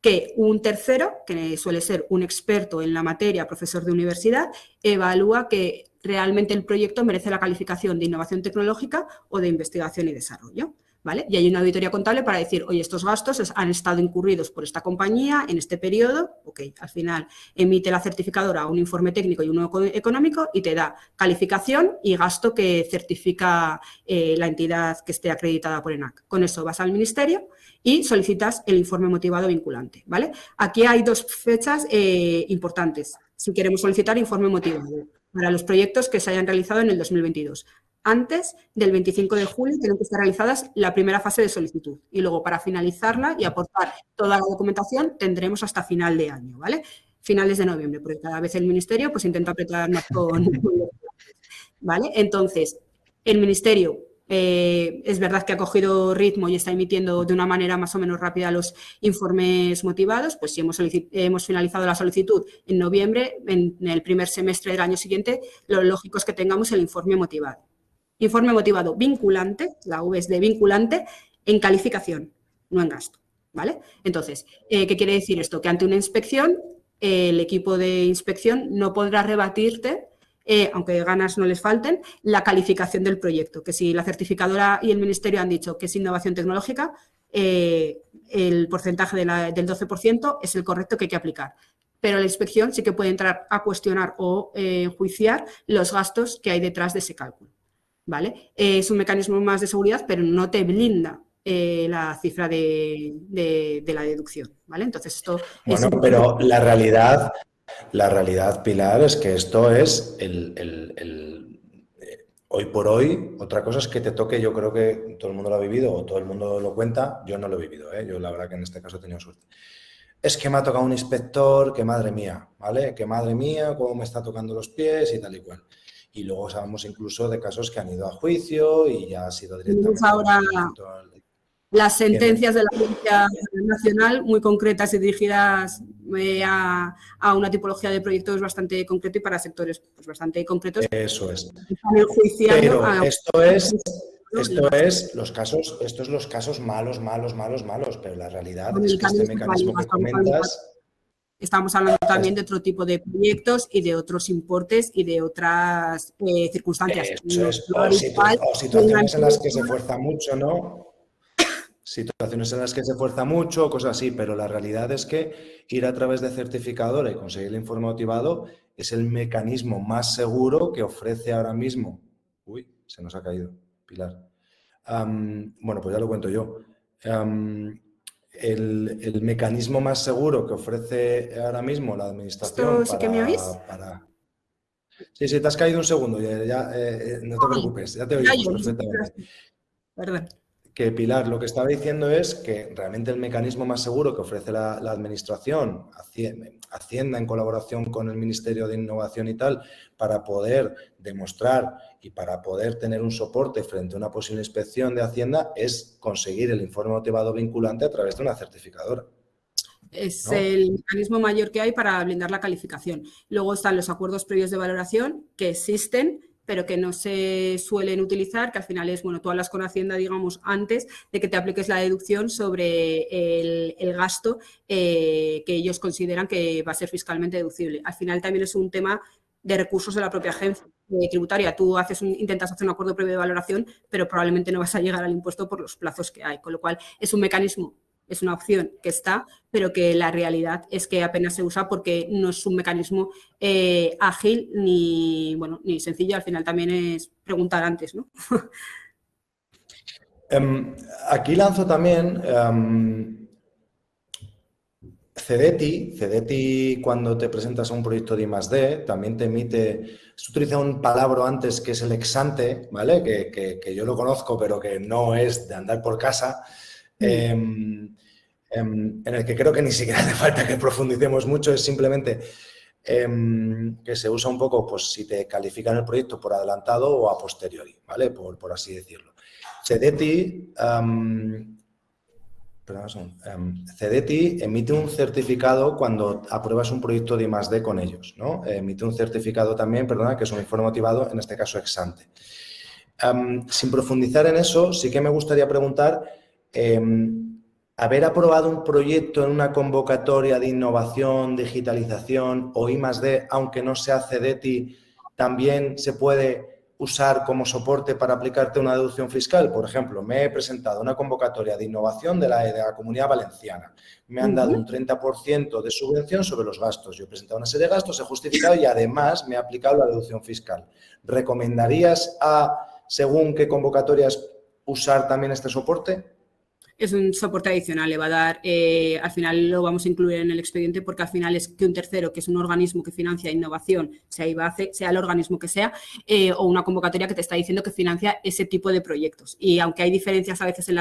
que un tercero, que suele ser un experto en la materia, profesor de universidad, evalúa que realmente el proyecto merece la calificación de innovación tecnológica o de investigación y desarrollo, ¿vale? Y hay una auditoría contable para decir, oye, estos gastos han estado incurridos por esta compañía en este periodo, ok, al final emite la certificadora un informe técnico y uno económico y te da calificación y gasto que certifica la entidad que esté acreditada por ENAC. Con eso vas al ministerio y solicitas el informe motivado vinculante, ¿vale? Aquí hay dos fechas importantes si queremos solicitar informe motivado para los proyectos que se hayan realizado en el 2022. Antes del 25 de julio tienen que estar realizadas la primera fase de solicitud y luego para finalizarla y aportar toda la documentación tendremos hasta final de año, ¿vale? Finales de noviembre, porque cada vez el Ministerio pues intenta apretar más con ¿vale? Entonces, el Ministerio es verdad que ha cogido ritmo y está emitiendo de una manera más o menos rápida los informes motivados, pues si hemos finalizado la solicitud en noviembre, en el primer semestre del año siguiente, lo lógico es que tengamos el informe motivado. Informe motivado vinculante, la V es de vinculante, en calificación, no en gasto, ¿vale? Entonces, ¿qué quiere decir esto? Que ante una inspección, el equipo de inspección no podrá rebatirte aunque ganas no les falten, la calificación del proyecto, que si la certificadora y el Ministerio han dicho que es innovación tecnológica, el porcentaje del 12% es el correcto que hay que aplicar. Pero la inspección sí que puede entrar a cuestionar o enjuiciar los gastos que hay detrás de ese cálculo, ¿vale? Es un mecanismo más de seguridad, pero no te blinda la cifra de la deducción, ¿vale? Entonces esto bueno, pero la realidad, Pilar, es que esto es hoy por hoy. Otra cosa es que te toque, yo creo que todo el mundo lo ha vivido o todo el mundo lo cuenta. Yo no lo he vivido, ¿eh? Yo la verdad que en este caso he tenido suerte. Es que me ha tocado un inspector, que madre mía, ¿vale? Que madre mía, cómo me está tocando los pies y tal y cual. Y luego sabemos incluso de casos que han ido a juicio y ya ha sido directamente... Ahora las sentencias de la Audiencia Nacional muy concretas y dirigidas a una tipología de proyectos bastante concreto y para sectores pues, bastante concretos. Eso es. Pero esto es los casos malos, pero la realidad es que este mecanismo que comentas... Estamos hablando también de otro tipo de proyectos y de otros importes y de otras circunstancias. Eso es. O situaciones en las que se fuerza mucho, ¿no? Situaciones en las que se fuerza mucho, cosas así, pero la realidad es que ir a través de certificadora y conseguir el informe motivado es el mecanismo más seguro que ofrece ahora mismo. Uy, se nos ha caído, Pilar. Bueno, pues ya lo cuento yo. El mecanismo más seguro que ofrece ahora mismo la administración ¿Esto sí que me oís? Sí, te has caído un segundo, no te preocupes, ya te oímos perfectamente. Perdón. Que Pilar, lo que estaba diciendo es que realmente el mecanismo más seguro que ofrece la administración, Hacienda en colaboración con el Ministerio de Innovación y tal, para poder demostrar y para poder tener un soporte frente a una posible inspección de Hacienda es conseguir el informe motivado vinculante a través de una certificadora. Es el mecanismo mayor que hay para blindar la calificación. Luego están los acuerdos previos de valoración que existen, pero que no se suelen utilizar, que al final es, bueno, tú hablas con Hacienda, digamos, antes de que te apliques la deducción sobre el gasto que ellos consideran que va a ser fiscalmente deducible. Al final también es un tema de recursos de la propia agencia tributaria. Tú intentas hacer un acuerdo previo de valoración, pero probablemente no vas a llegar al impuesto por los plazos que hay, con lo cual es un mecanismo, es una opción que está, pero que la realidad es que apenas se usa porque no es un mecanismo ágil ni sencillo. Al final también es preguntar antes, ¿no? Aquí lanzo también CDTI, cuando te presentas a un proyecto de I+D, también te emite, se utiliza un palabra antes que es el ex-ante, ¿vale? Que yo lo conozco, pero que no es de andar por casa, en el que creo que ni siquiera hace falta que profundicemos mucho, es simplemente que se usa un poco, pues, si te califican el proyecto por adelantado o a posteriori, ¿vale? Por así decirlo. CDTI emite un certificado cuando apruebas un proyecto de I+D con ellos, ¿no? Emite un certificado también, perdona, que es un informe motivado, en este caso ex-ante. Sin profundizar en eso, sí que me gustaría preguntar, ¿haber aprobado un proyecto en una convocatoria de innovación, digitalización o I+D, aunque no sea CDTI, también se puede usar como soporte para aplicarte una deducción fiscal? Por ejemplo, me he presentado una convocatoria de innovación de la Comunidad Valenciana. Me han dado un 30% de subvención sobre los gastos. Yo he presentado una serie de gastos, he justificado y además me he aplicado la deducción fiscal. ¿Recomendarías según qué convocatorias, usar también este soporte? Es un soporte adicional, le va a dar, al final lo vamos a incluir en el expediente porque al final es que un tercero, que es un organismo que financia innovación, sea IBACE, sea el organismo que sea, o una convocatoria que te está diciendo que financia ese tipo de proyectos. Y aunque hay diferencias a veces en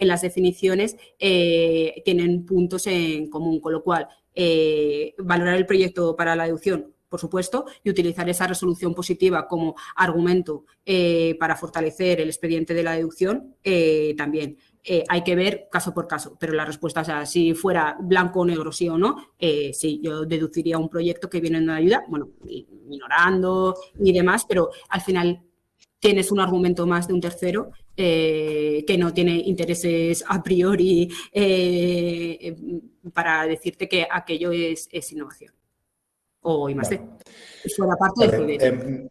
las definiciones, tienen puntos en común, con lo cual valorar el proyecto para la deducción, por supuesto, y utilizar esa resolución positiva como argumento para fortalecer el expediente de la deducción también. Hay que ver caso por caso, pero la respuesta, o sea, si fuera blanco o negro, sí o no, sí, yo deduciría un proyecto que viene en una ayuda, bueno, ignorando y demás, pero al final tienes un argumento más de un tercero que no tiene intereses a priori para decirte que aquello es innovación o I+D. Vale. Fuera parte del CDT.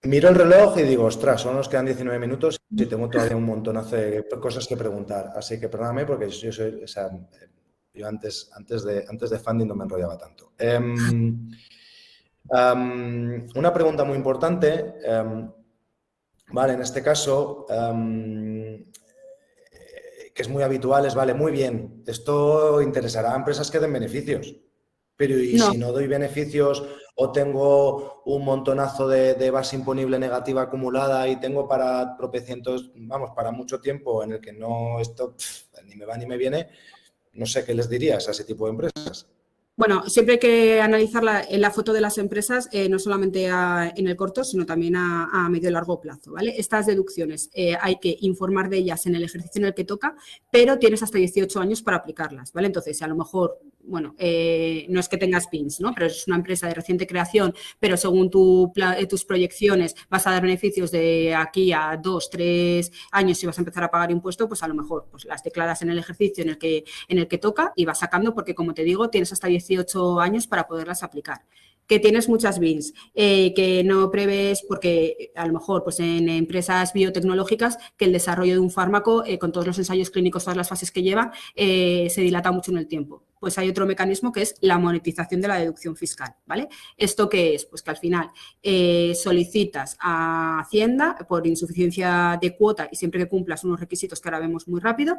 Miro el reloj y digo, ostras, solo nos quedan 19 minutos y tengo todavía un montonazo de cosas que preguntar. Así que perdóname porque yo soy, o sea, yo antes de funding no me enrollaba tanto. Una pregunta muy importante, vale, en este caso, que es muy habitual, es, vale, muy bien, esto interesará a empresas que den beneficios. Pero ¿y si no doy beneficios o tengo un montonazo de base imponible negativa acumulada y tengo para tropecientos, vamos, para mucho tiempo en el que no esto ni me va ni me viene? No sé qué les dirías a ese tipo de empresas. Bueno, siempre hay que analizar la foto de las empresas, no solamente en el corto, sino también a medio y largo plazo, ¿vale? Estas deducciones hay que informar de ellas en el ejercicio en el que toca, pero tienes hasta 18 años para aplicarlas, ¿vale? Entonces, a lo mejor, bueno, no es que tengas PINs, ¿no? Pero es una empresa de reciente creación, pero según tus proyecciones vas a dar beneficios de aquí a 2, 3 años y vas a empezar a pagar impuesto, pues a lo mejor pues las declaras en el ejercicio en el que toca y vas sacando porque, como te digo, tienes hasta 18 años para poderlas aplicar. Que tienes muchas BINs, que no prevés, porque a lo mejor pues en empresas biotecnológicas que el desarrollo de un fármaco, con todos los ensayos clínicos, todas las fases que lleva, se dilata mucho en el tiempo. Pues hay otro mecanismo que es la monetización de la deducción fiscal, ¿vale? ¿Esto qué es? Pues que al final solicitas a Hacienda por insuficiencia de cuota y siempre que cumplas unos requisitos que ahora vemos muy rápido,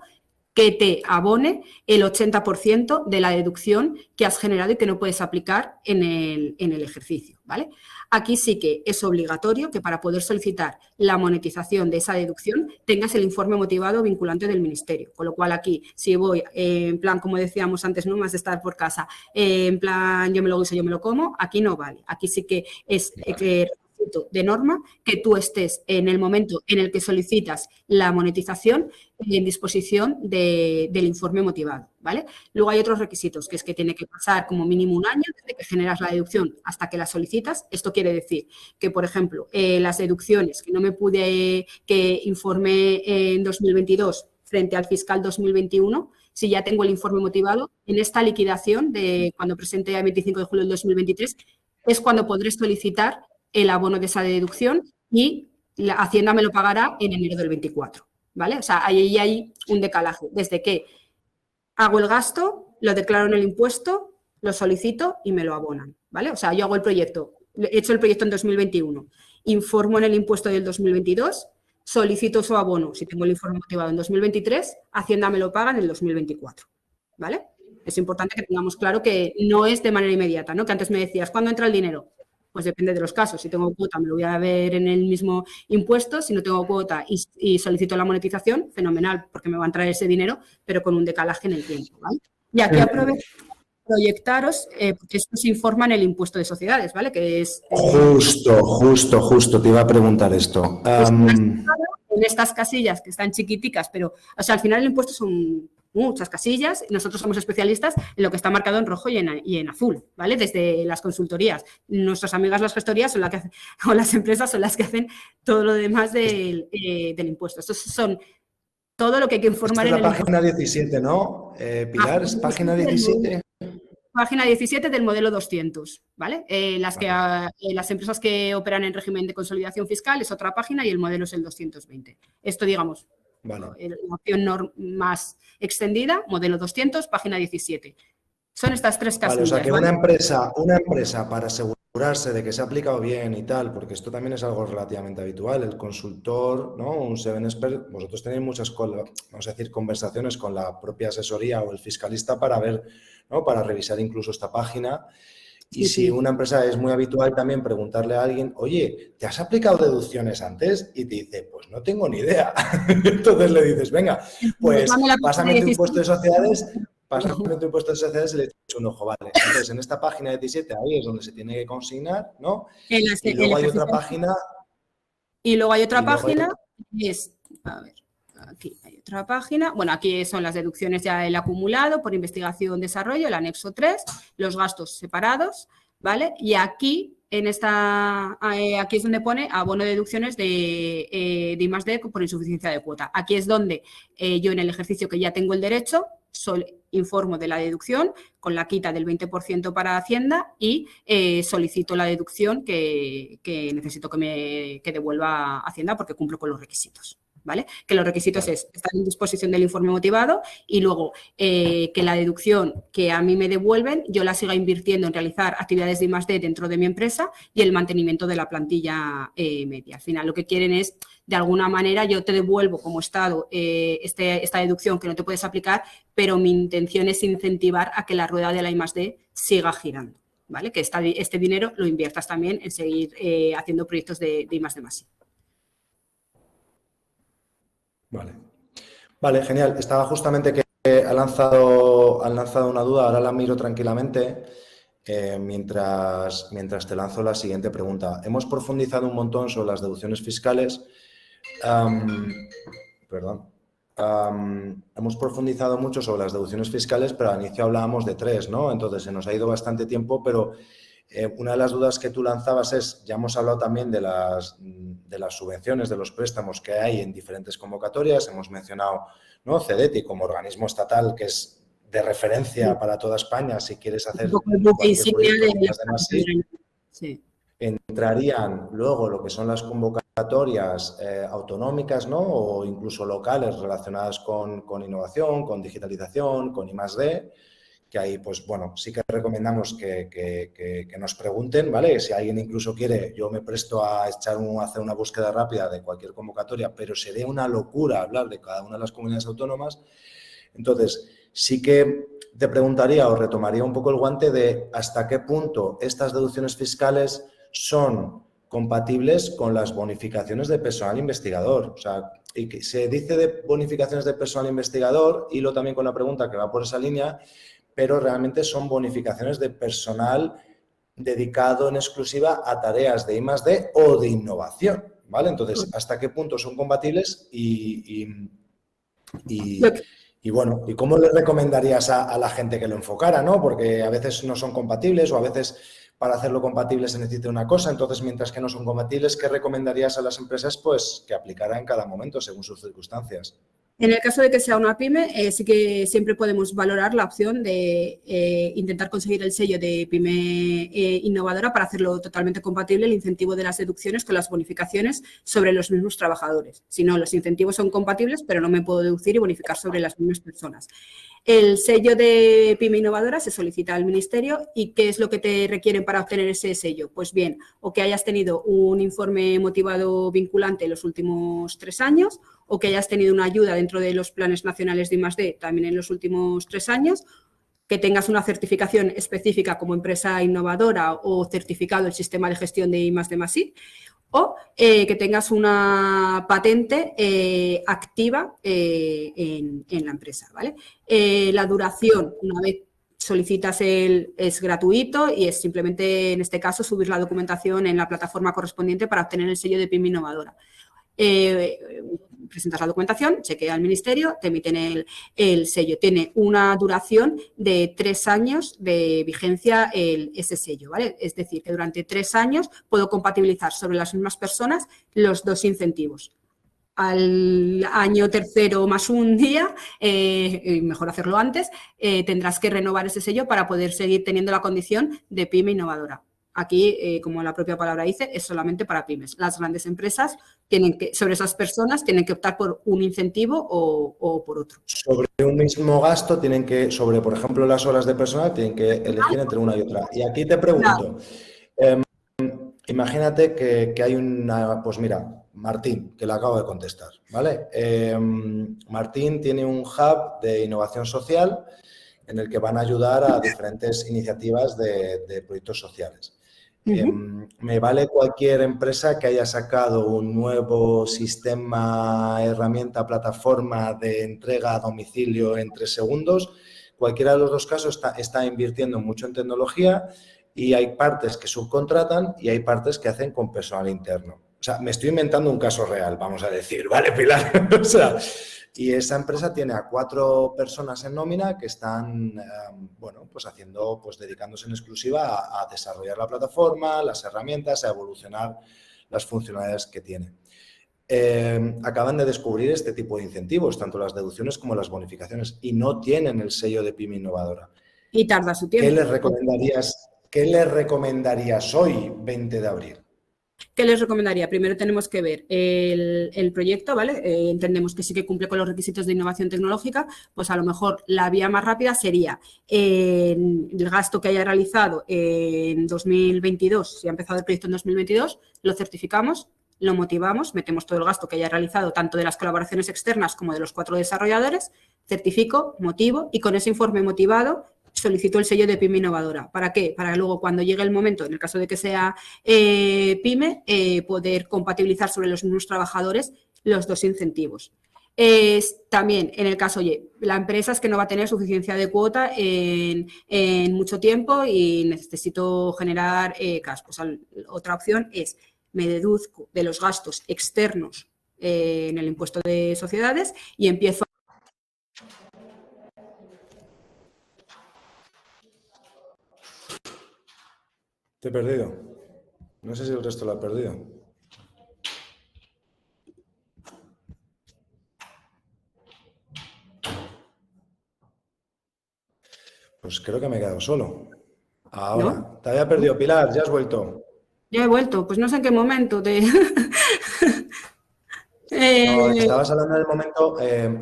que te abone el 80% de la deducción que has generado y que no puedes aplicar en el ejercicio, ¿vale? Aquí sí que es obligatorio que para poder solicitar la monetización de esa deducción tengas el informe motivado vinculante del Ministerio, con lo cual aquí, si voy en plan, como decíamos antes, no más de estar por casa, en plan yo me lo guiso, yo me lo como, aquí no vale. Aquí sí que es de norma que tú estés en el momento en el que solicitas la monetización en disposición del informe motivado, ¿vale? Luego hay otros requisitos, que es que tiene que pasar como mínimo un año desde que generas la deducción hasta que la solicitas. Esto quiere decir que, por ejemplo, las deducciones que no me pude, que informé en 2022 frente al fiscal 2021, si ya tengo el informe motivado, en esta liquidación de cuando presenté el 25 de julio del 2023, es cuando podré solicitar el abono de esa deducción y la Hacienda me lo pagará en enero del 24, ¿vale? O sea, ahí hay un decalaje. Desde que hago el gasto, lo declaro en el impuesto, lo solicito y me lo abonan, ¿vale? O sea, yo hago el proyecto, he hecho el proyecto en 2021, informo en el impuesto del 2022, solicito su abono, si tengo el informe motivado en 2023, Hacienda me lo paga en el 2024, ¿vale? Es importante que tengamos claro que no es de manera inmediata, ¿no? Que antes me decías, ¿cuándo entra el dinero? Pues depende de los casos. Si tengo cuota, me lo voy a ver en el mismo impuesto. Si no tengo cuota y solicito la monetización, fenomenal, porque me va a entrar ese dinero, pero con un decalaje en el tiempo, ¿vale? Y aquí aprovecho proyectaros, porque esto se informa en el impuesto de sociedades, ¿vale? Que es... Justo, te iba a preguntar esto. En estas casillas que están chiquiticas, pero, o sea, al final el impuesto son muchas casillas, y nosotros somos especialistas en lo que está marcado en rojo y en azul, ¿vale? Desde las consultorías. Nuestras amigas las gestorías son las que hacen, o las empresas son las que hacen todo lo demás del impuesto. Estos son todo lo que hay que informar Esta en es el la página 17, ¿no? Pilar, ¿es página 17? Página 17 del modelo 200, ¿vale? Las empresas que operan en régimen de consolidación fiscal es otra página y el modelo es el 220. Esto, digamos, la opción más extendida, modelo 200, página 17. Son estas tres casillas. Vale, o sea que una empresa para asegurarse de que se ha aplicado bien y tal, porque esto también es algo relativamente habitual, el consultor, ¿no? Un Seven Expert, vosotros tenéis muchas, vamos a decir, conversaciones con la propia asesoría o el fiscalista para ver, ¿no? Para revisar incluso esta página. Y si una empresa es muy habitual también preguntarle a alguien, oye, ¿te has aplicado deducciones antes? Y te dice, pues no tengo ni idea. Entonces le dices, venga, pues pásame tu impuesto de sociedades. Pásame tu impuesto de sociedades y le echas un ojo, vale. Entonces, en esta página 17, ahí es donde se tiene que consignar, ¿no? Y luego hay otra página. Y luego hay otra página, a ver, aquí hay otra página. Bueno, aquí son las deducciones ya el acumulado por investigación, desarrollo, el anexo 3, los gastos separados, ¿vale? Y aquí, aquí es donde pone abono de deducciones de I+D por insuficiencia de cuota. Aquí es donde yo en el ejercicio que ya tengo el derecho, informo de la deducción con la quita del 20% para Hacienda y solicito la deducción que necesito que devuelva Hacienda porque cumplo con los requisitos, ¿vale? Que los requisitos es estar en disposición del informe motivado y luego que la deducción que a mí me devuelven yo la siga invirtiendo en realizar actividades de I+D dentro de mi empresa y el mantenimiento de la plantilla media. Al final lo que quieren es, de alguna manera, yo te devuelvo como Estado esta deducción que no te puedes aplicar, pero mi intención es incentivar a que la rueda de la I+D siga girando, ¿vale? Que este dinero lo inviertas también en seguir haciendo proyectos de I+D+I. Vale, genial. Estaba justamente que han lanzado una duda, ahora la miro tranquilamente mientras te lanzo la siguiente pregunta. Hemos profundizado un montón sobre las deducciones fiscales. Hemos profundizado mucho sobre las deducciones fiscales, pero al inicio hablábamos de 3, ¿no? Entonces se nos ha ido bastante tiempo, pero una de las dudas que tú lanzabas es, ya hemos hablado también de las subvenciones, de los préstamos que hay en diferentes convocatorias, hemos mencionado, ¿no? CEDETI como organismo estatal que es de referencia para toda España si quieres hacer cualquier proyecto. Sí. Entrarían luego lo que son las convocatorias autonómicas, ¿no? O incluso locales relacionadas con innovación, con digitalización, con I+D, que ahí, pues bueno, sí que recomendamos que nos pregunten, ¿vale? Si alguien incluso quiere, yo me presto a hacer una búsqueda rápida de cualquier convocatoria, pero sería una locura hablar de cada una de las comunidades autónomas. Entonces, sí que te preguntaría o retomaría un poco el guante de hasta qué punto estas deducciones fiscales son compatibles con las bonificaciones de personal investigador. O sea, y que se dice de bonificaciones de personal investigador, hilo también con la pregunta que va por esa línea, pero realmente son bonificaciones de personal dedicado en exclusiva a tareas de I+D o de innovación, ¿vale? Entonces, ¿hasta qué punto son compatibles y bueno, ¿y cómo le recomendarías a la gente que lo enfocara, ¿no? Porque a veces no son compatibles o a veces para hacerlo compatible se necesita una cosa. Entonces, mientras que no son compatibles, ¿qué recomendarías a las empresas? Pues que aplicara en cada momento según sus circunstancias. En el caso de que sea una pyme, sí que siempre podemos valorar la opción de intentar conseguir el sello de pyme innovadora para hacerlo totalmente compatible el incentivo de las deducciones con las bonificaciones sobre los mismos trabajadores. Si no, los incentivos son compatibles, pero no me puedo deducir y bonificar sobre las mismas personas. El sello de pyme innovadora se solicita al ministerio y ¿qué es lo que te requieren para obtener ese sello? Pues bien, o que hayas tenido un informe motivado vinculante en los últimos 3 años o que hayas tenido una ayuda dentro de los planes nacionales de I+D también en los últimos 3 años que tengas una certificación específica como empresa innovadora o certificado el sistema de gestión de I+D+I, o que tengas una patente activa en la empresa, ¿vale? La duración, una vez solicitas es gratuito y es simplemente, en este caso, subir la documentación en la plataforma correspondiente para obtener el sello de PYME Innovadora. Presentas la documentación, chequea al ministerio, te emiten el sello. Tiene una duración de 3 años de vigencia ese sello, ¿vale? Es decir, que durante 3 años puedo compatibilizar sobre las mismas personas los 2 incentivos. Al año tercero más un día, mejor hacerlo antes, tendrás que renovar ese sello para poder seguir teniendo la condición de PYME innovadora. Aquí, como la propia palabra dice, es solamente para pymes. Las grandes empresas sobre esas personas tienen que optar por un incentivo o por otro. Sobre un mismo gasto sobre, por ejemplo, las horas de personal, tienen que elegir entre una y otra. Y aquí te pregunto, imagínate que hay pues mira, Martín, que le acabo de contestar, ¿vale? Martín tiene un hub de innovación social en el que van a ayudar a diferentes iniciativas de proyectos sociales. Me vale cualquier empresa que haya sacado un nuevo sistema, herramienta, plataforma de entrega a domicilio en 3 segundos. Cualquiera de los 2 casos está invirtiendo mucho en tecnología y hay partes que subcontratan y hay partes que hacen con personal interno. O sea, me estoy inventando un caso real, vamos a decir, ¿vale, Pilar? O sea, y esa empresa tiene a 4 personas en nómina que están, bueno, pues dedicándose en exclusiva a desarrollar la plataforma, las herramientas, a evolucionar las funcionalidades que tiene. Acaban de descubrir este tipo de incentivos, tanto las deducciones como las bonificaciones, y no tienen el sello de PYME Innovadora. Y tarda su tiempo. ¿Qué les recomendarías hoy, 20 de abril? ¿Qué les recomendaría? Primero tenemos que ver el proyecto, ¿vale? Entendemos que sí que cumple con los requisitos de innovación tecnológica, pues a lo mejor la vía más rápida sería el gasto que haya realizado en 2022, si ha empezado el proyecto en 2022, lo certificamos, lo motivamos, metemos todo el gasto que haya realizado tanto de las colaboraciones externas como de los 4 desarrolladores, certifico, motivo y con ese informe motivado solicito el sello de PYME innovadora. ¿Para qué? Para que luego cuando llegue el momento, en el caso de que sea PYME, poder compatibilizar sobre los mismos trabajadores los 2 incentivos. También, en el caso, oye, la empresa es que no va a tener suficiencia de cuota en mucho tiempo y necesito generar cash. Pues otra opción es, me deduzco de los gastos externos en el impuesto de sociedades y empiezo. Te he perdido. No sé si el resto lo ha perdido. Pues creo que me he quedado solo. Ahora, ¿no? Te había perdido, Pilar, ya has vuelto. Ya he vuelto, pues no sé en qué momento te... No, estabas hablando del momento,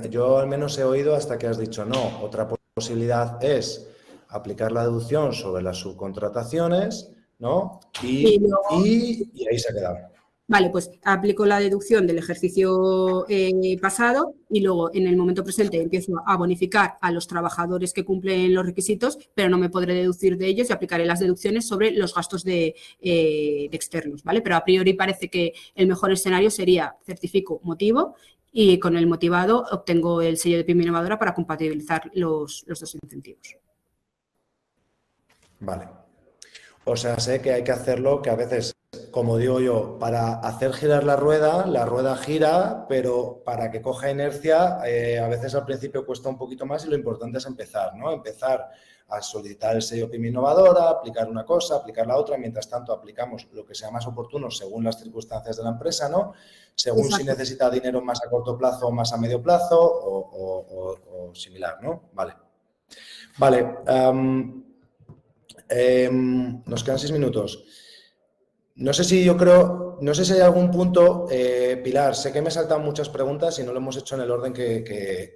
yo al menos he oído hasta que has dicho no. Otra posibilidad es aplicar la deducción sobre las subcontrataciones, ¿no? Y ahí se ha quedado. Vale, pues aplico la deducción del ejercicio pasado y luego en el momento presente empiezo a bonificar a los trabajadores que cumplen los requisitos, pero no me podré deducir de ellos y aplicaré las deducciones sobre los gastos de externos, ¿vale? Pero a priori parece que el mejor escenario sería certifico motivo y con el motivado obtengo el sello de PYME innovadora para compatibilizar los 2 incentivos. Vale. O sea, sé que hay que hacerlo, que a veces, como digo yo, para hacer girar la rueda gira, pero para que coja inercia, a veces al principio cuesta un poquito más y lo importante es empezar, ¿no? Empezar a solicitar el sello PYME innovadora, aplicar una cosa, aplicar la otra, mientras tanto aplicamos lo que sea más oportuno según las circunstancias de la empresa, ¿no? Según si necesita dinero más a corto plazo o más a medio plazo o similar, ¿no? Vale. Vale. Nos quedan 6 minutos. No sé si hay algún punto, Pilar, sé que me he saltado muchas preguntas y no lo hemos hecho en el orden que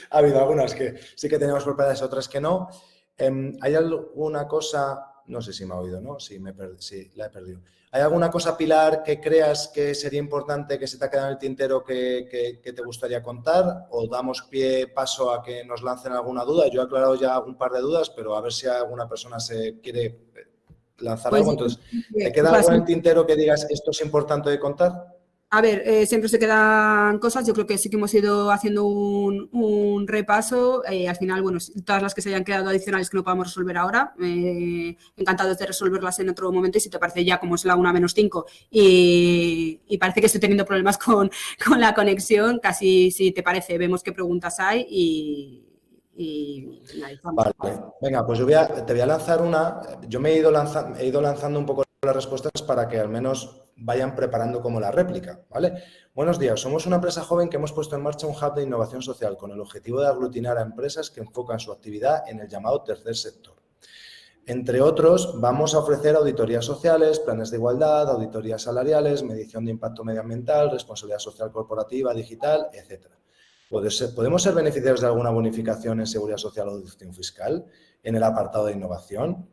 ha habido algunas que sí que teníamos preparadas, otras que no. ¿Hay alguna cosa? No sé si me ha oído, ¿no? Sí, la he perdido. ¿Hay alguna cosa, Pilar, que creas que sería importante, que se te ha quedado en el tintero, que te gustaría contar? ¿O damos paso a que nos lancen alguna duda? Yo he aclarado ya un par de dudas, pero a ver si alguna persona se quiere lanzar Pues algo. Entonces, ¿te queda algo en el tintero que digas esto es importante de contar? A ver, siempre se quedan cosas. Yo creo que sí que hemos ido haciendo un repaso. Al final, bueno, todas las que se hayan quedado adicionales que no podamos resolver ahora, encantados de resolverlas en otro momento. Y si te parece ya como es la 1:05 y parece que estoy teniendo problemas con la conexión, casi si te parece, vemos qué preguntas hay y analizamos. Vale, venga, pues te voy a lanzar una. Yo he ido lanzando un poco las respuestas para que al menos vayan preparando como la réplica, ¿vale? Buenos días, somos una empresa joven que hemos puesto en marcha un hub de innovación social con el objetivo de aglutinar a empresas que enfocan su actividad en el llamado tercer sector. Entre otros, vamos a ofrecer auditorías sociales, planes de igualdad, auditorías salariales, medición de impacto medioambiental, responsabilidad social corporativa, digital, etcétera. ¿Podemos ser beneficiarios de alguna bonificación en seguridad social o deducción fiscal en el apartado de innovación?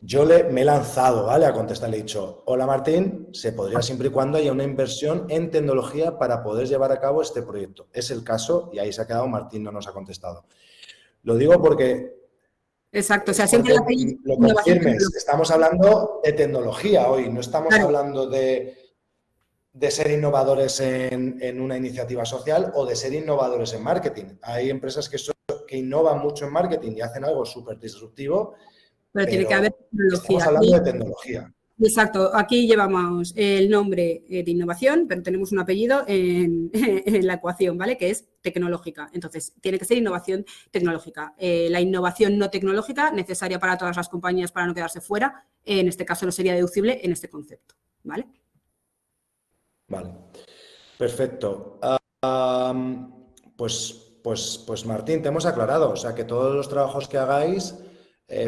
Yo me he lanzado, ¿vale?, a contestar. Le he dicho, hola Martín, se podría siempre y cuando haya una inversión en tecnología para poder llevar a cabo este proyecto. Es el caso y ahí se ha quedado, Martín no nos ha contestado. Lo digo porque... Exacto, o sea, siempre lo confirmes. Estamos hablando de tecnología hoy, no estamos hablando de ser innovadores en una iniciativa social o de ser innovadores en marketing. Hay empresas que innovan mucho en marketing y hacen algo súper disruptivo, pero tiene que haber tecnología. Estamos hablando de tecnología. Exacto, aquí llevamos el nombre de innovación, pero tenemos un apellido en la ecuación, ¿vale? Que es tecnológica. Entonces, tiene que ser innovación tecnológica. La innovación no tecnológica, necesaria para todas las compañías para no quedarse fuera, en este caso no sería deducible en este concepto, ¿vale? Vale, perfecto. Pues Martín, te hemos aclarado, o sea que todos los trabajos que hagáis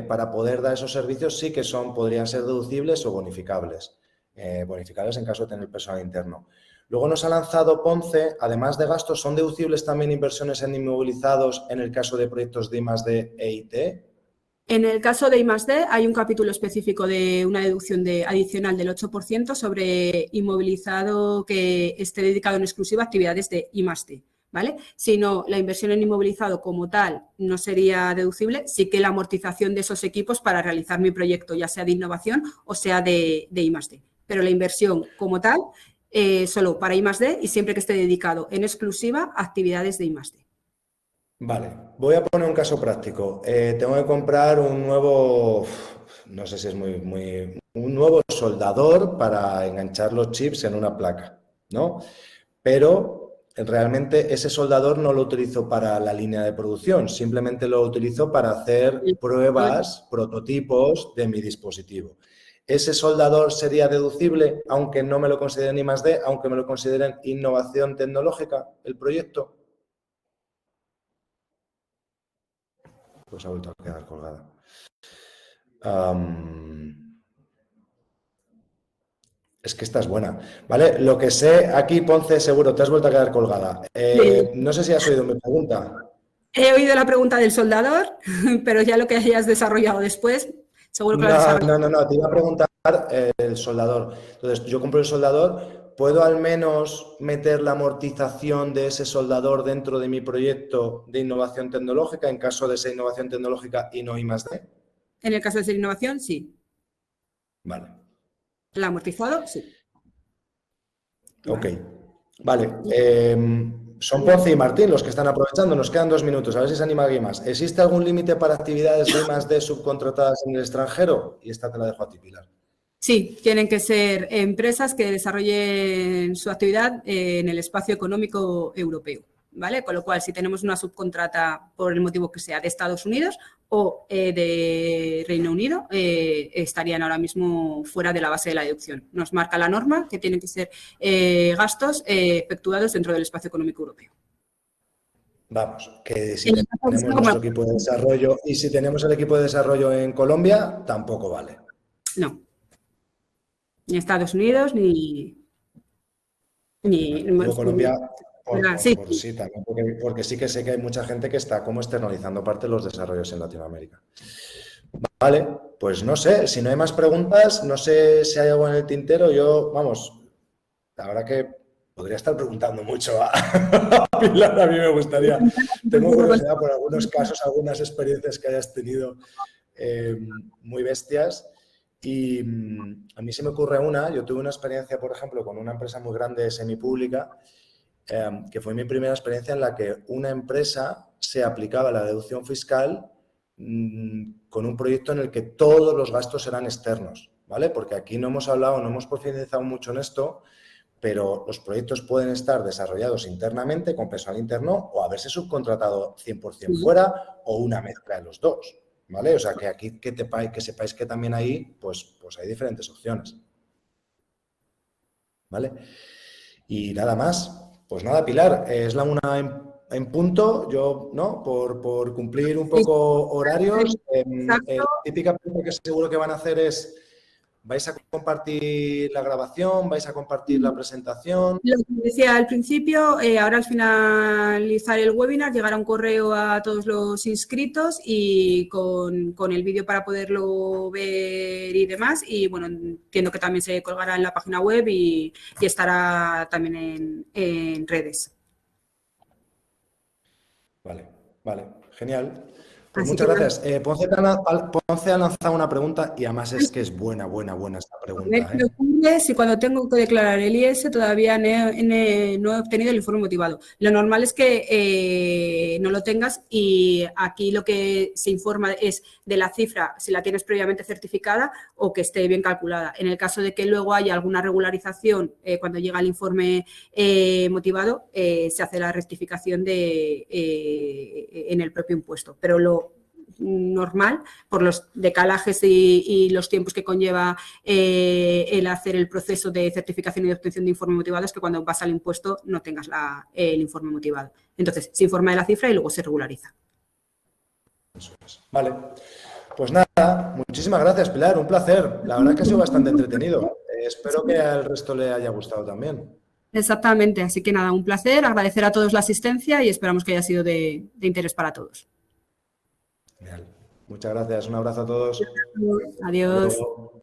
para poder dar esos servicios sí que podrían ser deducibles o bonificables. Bonificables en caso de tener personal interno. Luego nos ha lanzado Ponce, además de gastos, ¿son deducibles también inversiones en inmovilizados en el caso de proyectos de I+D e IT? En el caso de I+D hay un capítulo específico de una deducción adicional del 8% sobre inmovilizado que esté dedicado en exclusiva a actividades de I+D. ¿Vale? Si no, la inversión en inmovilizado como tal no sería deducible, sí que la amortización de esos equipos para realizar mi proyecto, ya sea de innovación o sea de I+D. Pero la inversión como tal, solo para I+D y siempre que esté dedicado en exclusiva a actividades de I+D. Vale, voy a poner un caso práctico. Tengo que comprar un nuevo, no sé si es un nuevo soldador para enganchar los chips en una placa, ¿no? Pero realmente ese soldador no lo utilizo para la línea de producción, simplemente lo utilizo para hacer pruebas, prototipos de mi dispositivo. ¿Ese soldador sería deducible, aunque no me lo consideren I+D, aunque me lo consideren innovación tecnológica, el proyecto? Pues ha vuelto a quedar colgada. Es que esta es buena, ¿vale? Lo que sé, aquí, Ponce, seguro, te has vuelto a quedar colgada. No sé si has oído mi pregunta. He oído la pregunta del soldador, pero ya lo que hayas desarrollado después, seguro que lo has desarrollado. No, te iba a preguntar el soldador. Entonces, yo compro el soldador, ¿puedo al menos meter la amortización de ese soldador dentro de mi proyecto de innovación tecnológica en caso de ser innovación tecnológica y no I+D? En el caso de ser innovación, sí. Vale. El amortizado, sí. Ok. Vale. Son Ponce y Martín los que están aprovechando. Nos quedan 2 minutos. A ver si se anima alguien más. ¿Existe algún límite para actividades de I+D subcontratadas en el extranjero? Y esta te la dejo a ti, Pilar. Sí, tienen que ser empresas que desarrollen su actividad en el espacio económico europeo, ¿vale? Con lo cual, si tenemos una subcontrata, por el motivo que sea, de Estados Unidos o de Reino Unido, estarían ahora mismo fuera de la base de la deducción. Nos marca la norma que tienen que ser gastos efectuados dentro del espacio económico europeo. Vamos, que si tenemos nuestro equipo de desarrollo y si tenemos el equipo de desarrollo en Colombia, tampoco vale. No. Ni Estados Unidos, ni Colombia, sí, también, porque sí que sé que hay mucha gente que está como externalizando parte de los desarrollos en Latinoamérica. Vale, pues no sé, si no hay más preguntas, no sé si hay algo en el tintero. Yo, vamos, la verdad que podría estar preguntando mucho a Pilar, a mí me gustaría. Tengo curiosidad por algunos casos, algunas experiencias que hayas tenido muy bestias. Y a mí se me ocurre una, yo tuve una experiencia, por ejemplo, con una empresa muy grande semipública, que fue mi primera experiencia en la que una empresa se aplicaba la deducción fiscal con un proyecto en el que todos los gastos eran externos, ¿vale? Porque aquí no hemos hablado, no hemos profundizado mucho en esto, pero los proyectos pueden estar desarrollados internamente con personal interno o haberse subcontratado 100% fuera o una mezcla de los dos, ¿vale? O sea, que aquí que sepáis que también ahí, pues hay diferentes opciones, ¿vale? Y nada más. Pues nada, Pilar, es la una en punto. Yo, ¿no? Por cumplir un Sí, poco horarios, exacto. la típica pregunta que seguro que van a hacer es, ¿vais a compartir la grabación? ¿Vais a compartir la presentación? Lo que decía al principio, ahora al finalizar el webinar llegará un correo a todos los inscritos y con el vídeo para poderlo ver y demás. Y bueno, entiendo que también se colgará en la página web y estará también en redes. Vale, vale, genial. Pues Así muchas que nada. gracias. Ponce ha lanzado una pregunta y además es que es buena esta A ver pregunta, qué ¿eh? ocurre si cuando tengo que declarar el IS todavía no he obtenido el informe motivado. Lo normal es que no lo tengas y aquí lo que se informa es de la cifra, si la tienes previamente certificada o que esté bien calculada. En el caso de que luego haya alguna regularización, cuando llega el informe motivado, se hace la rectificación en el propio impuesto. Pero lo normal, por los decalajes y los tiempos que conlleva el hacer el proceso de certificación y de obtención de informe motivado, es que cuando vas al impuesto no tengas el informe motivado. Entonces, se informa de la cifra y luego se regulariza. Eso es. Vale. Pues nada, muchísimas gracias, Pilar. Un placer. La verdad que ha sido bastante entretenido. Espero que al resto le haya gustado también. Exactamente. Así que nada, un placer. Agradecer a todos la asistencia y esperamos que haya sido de interés para todos. Genial. Muchas gracias. Un abrazo a todos. Hasta Adiós. luego.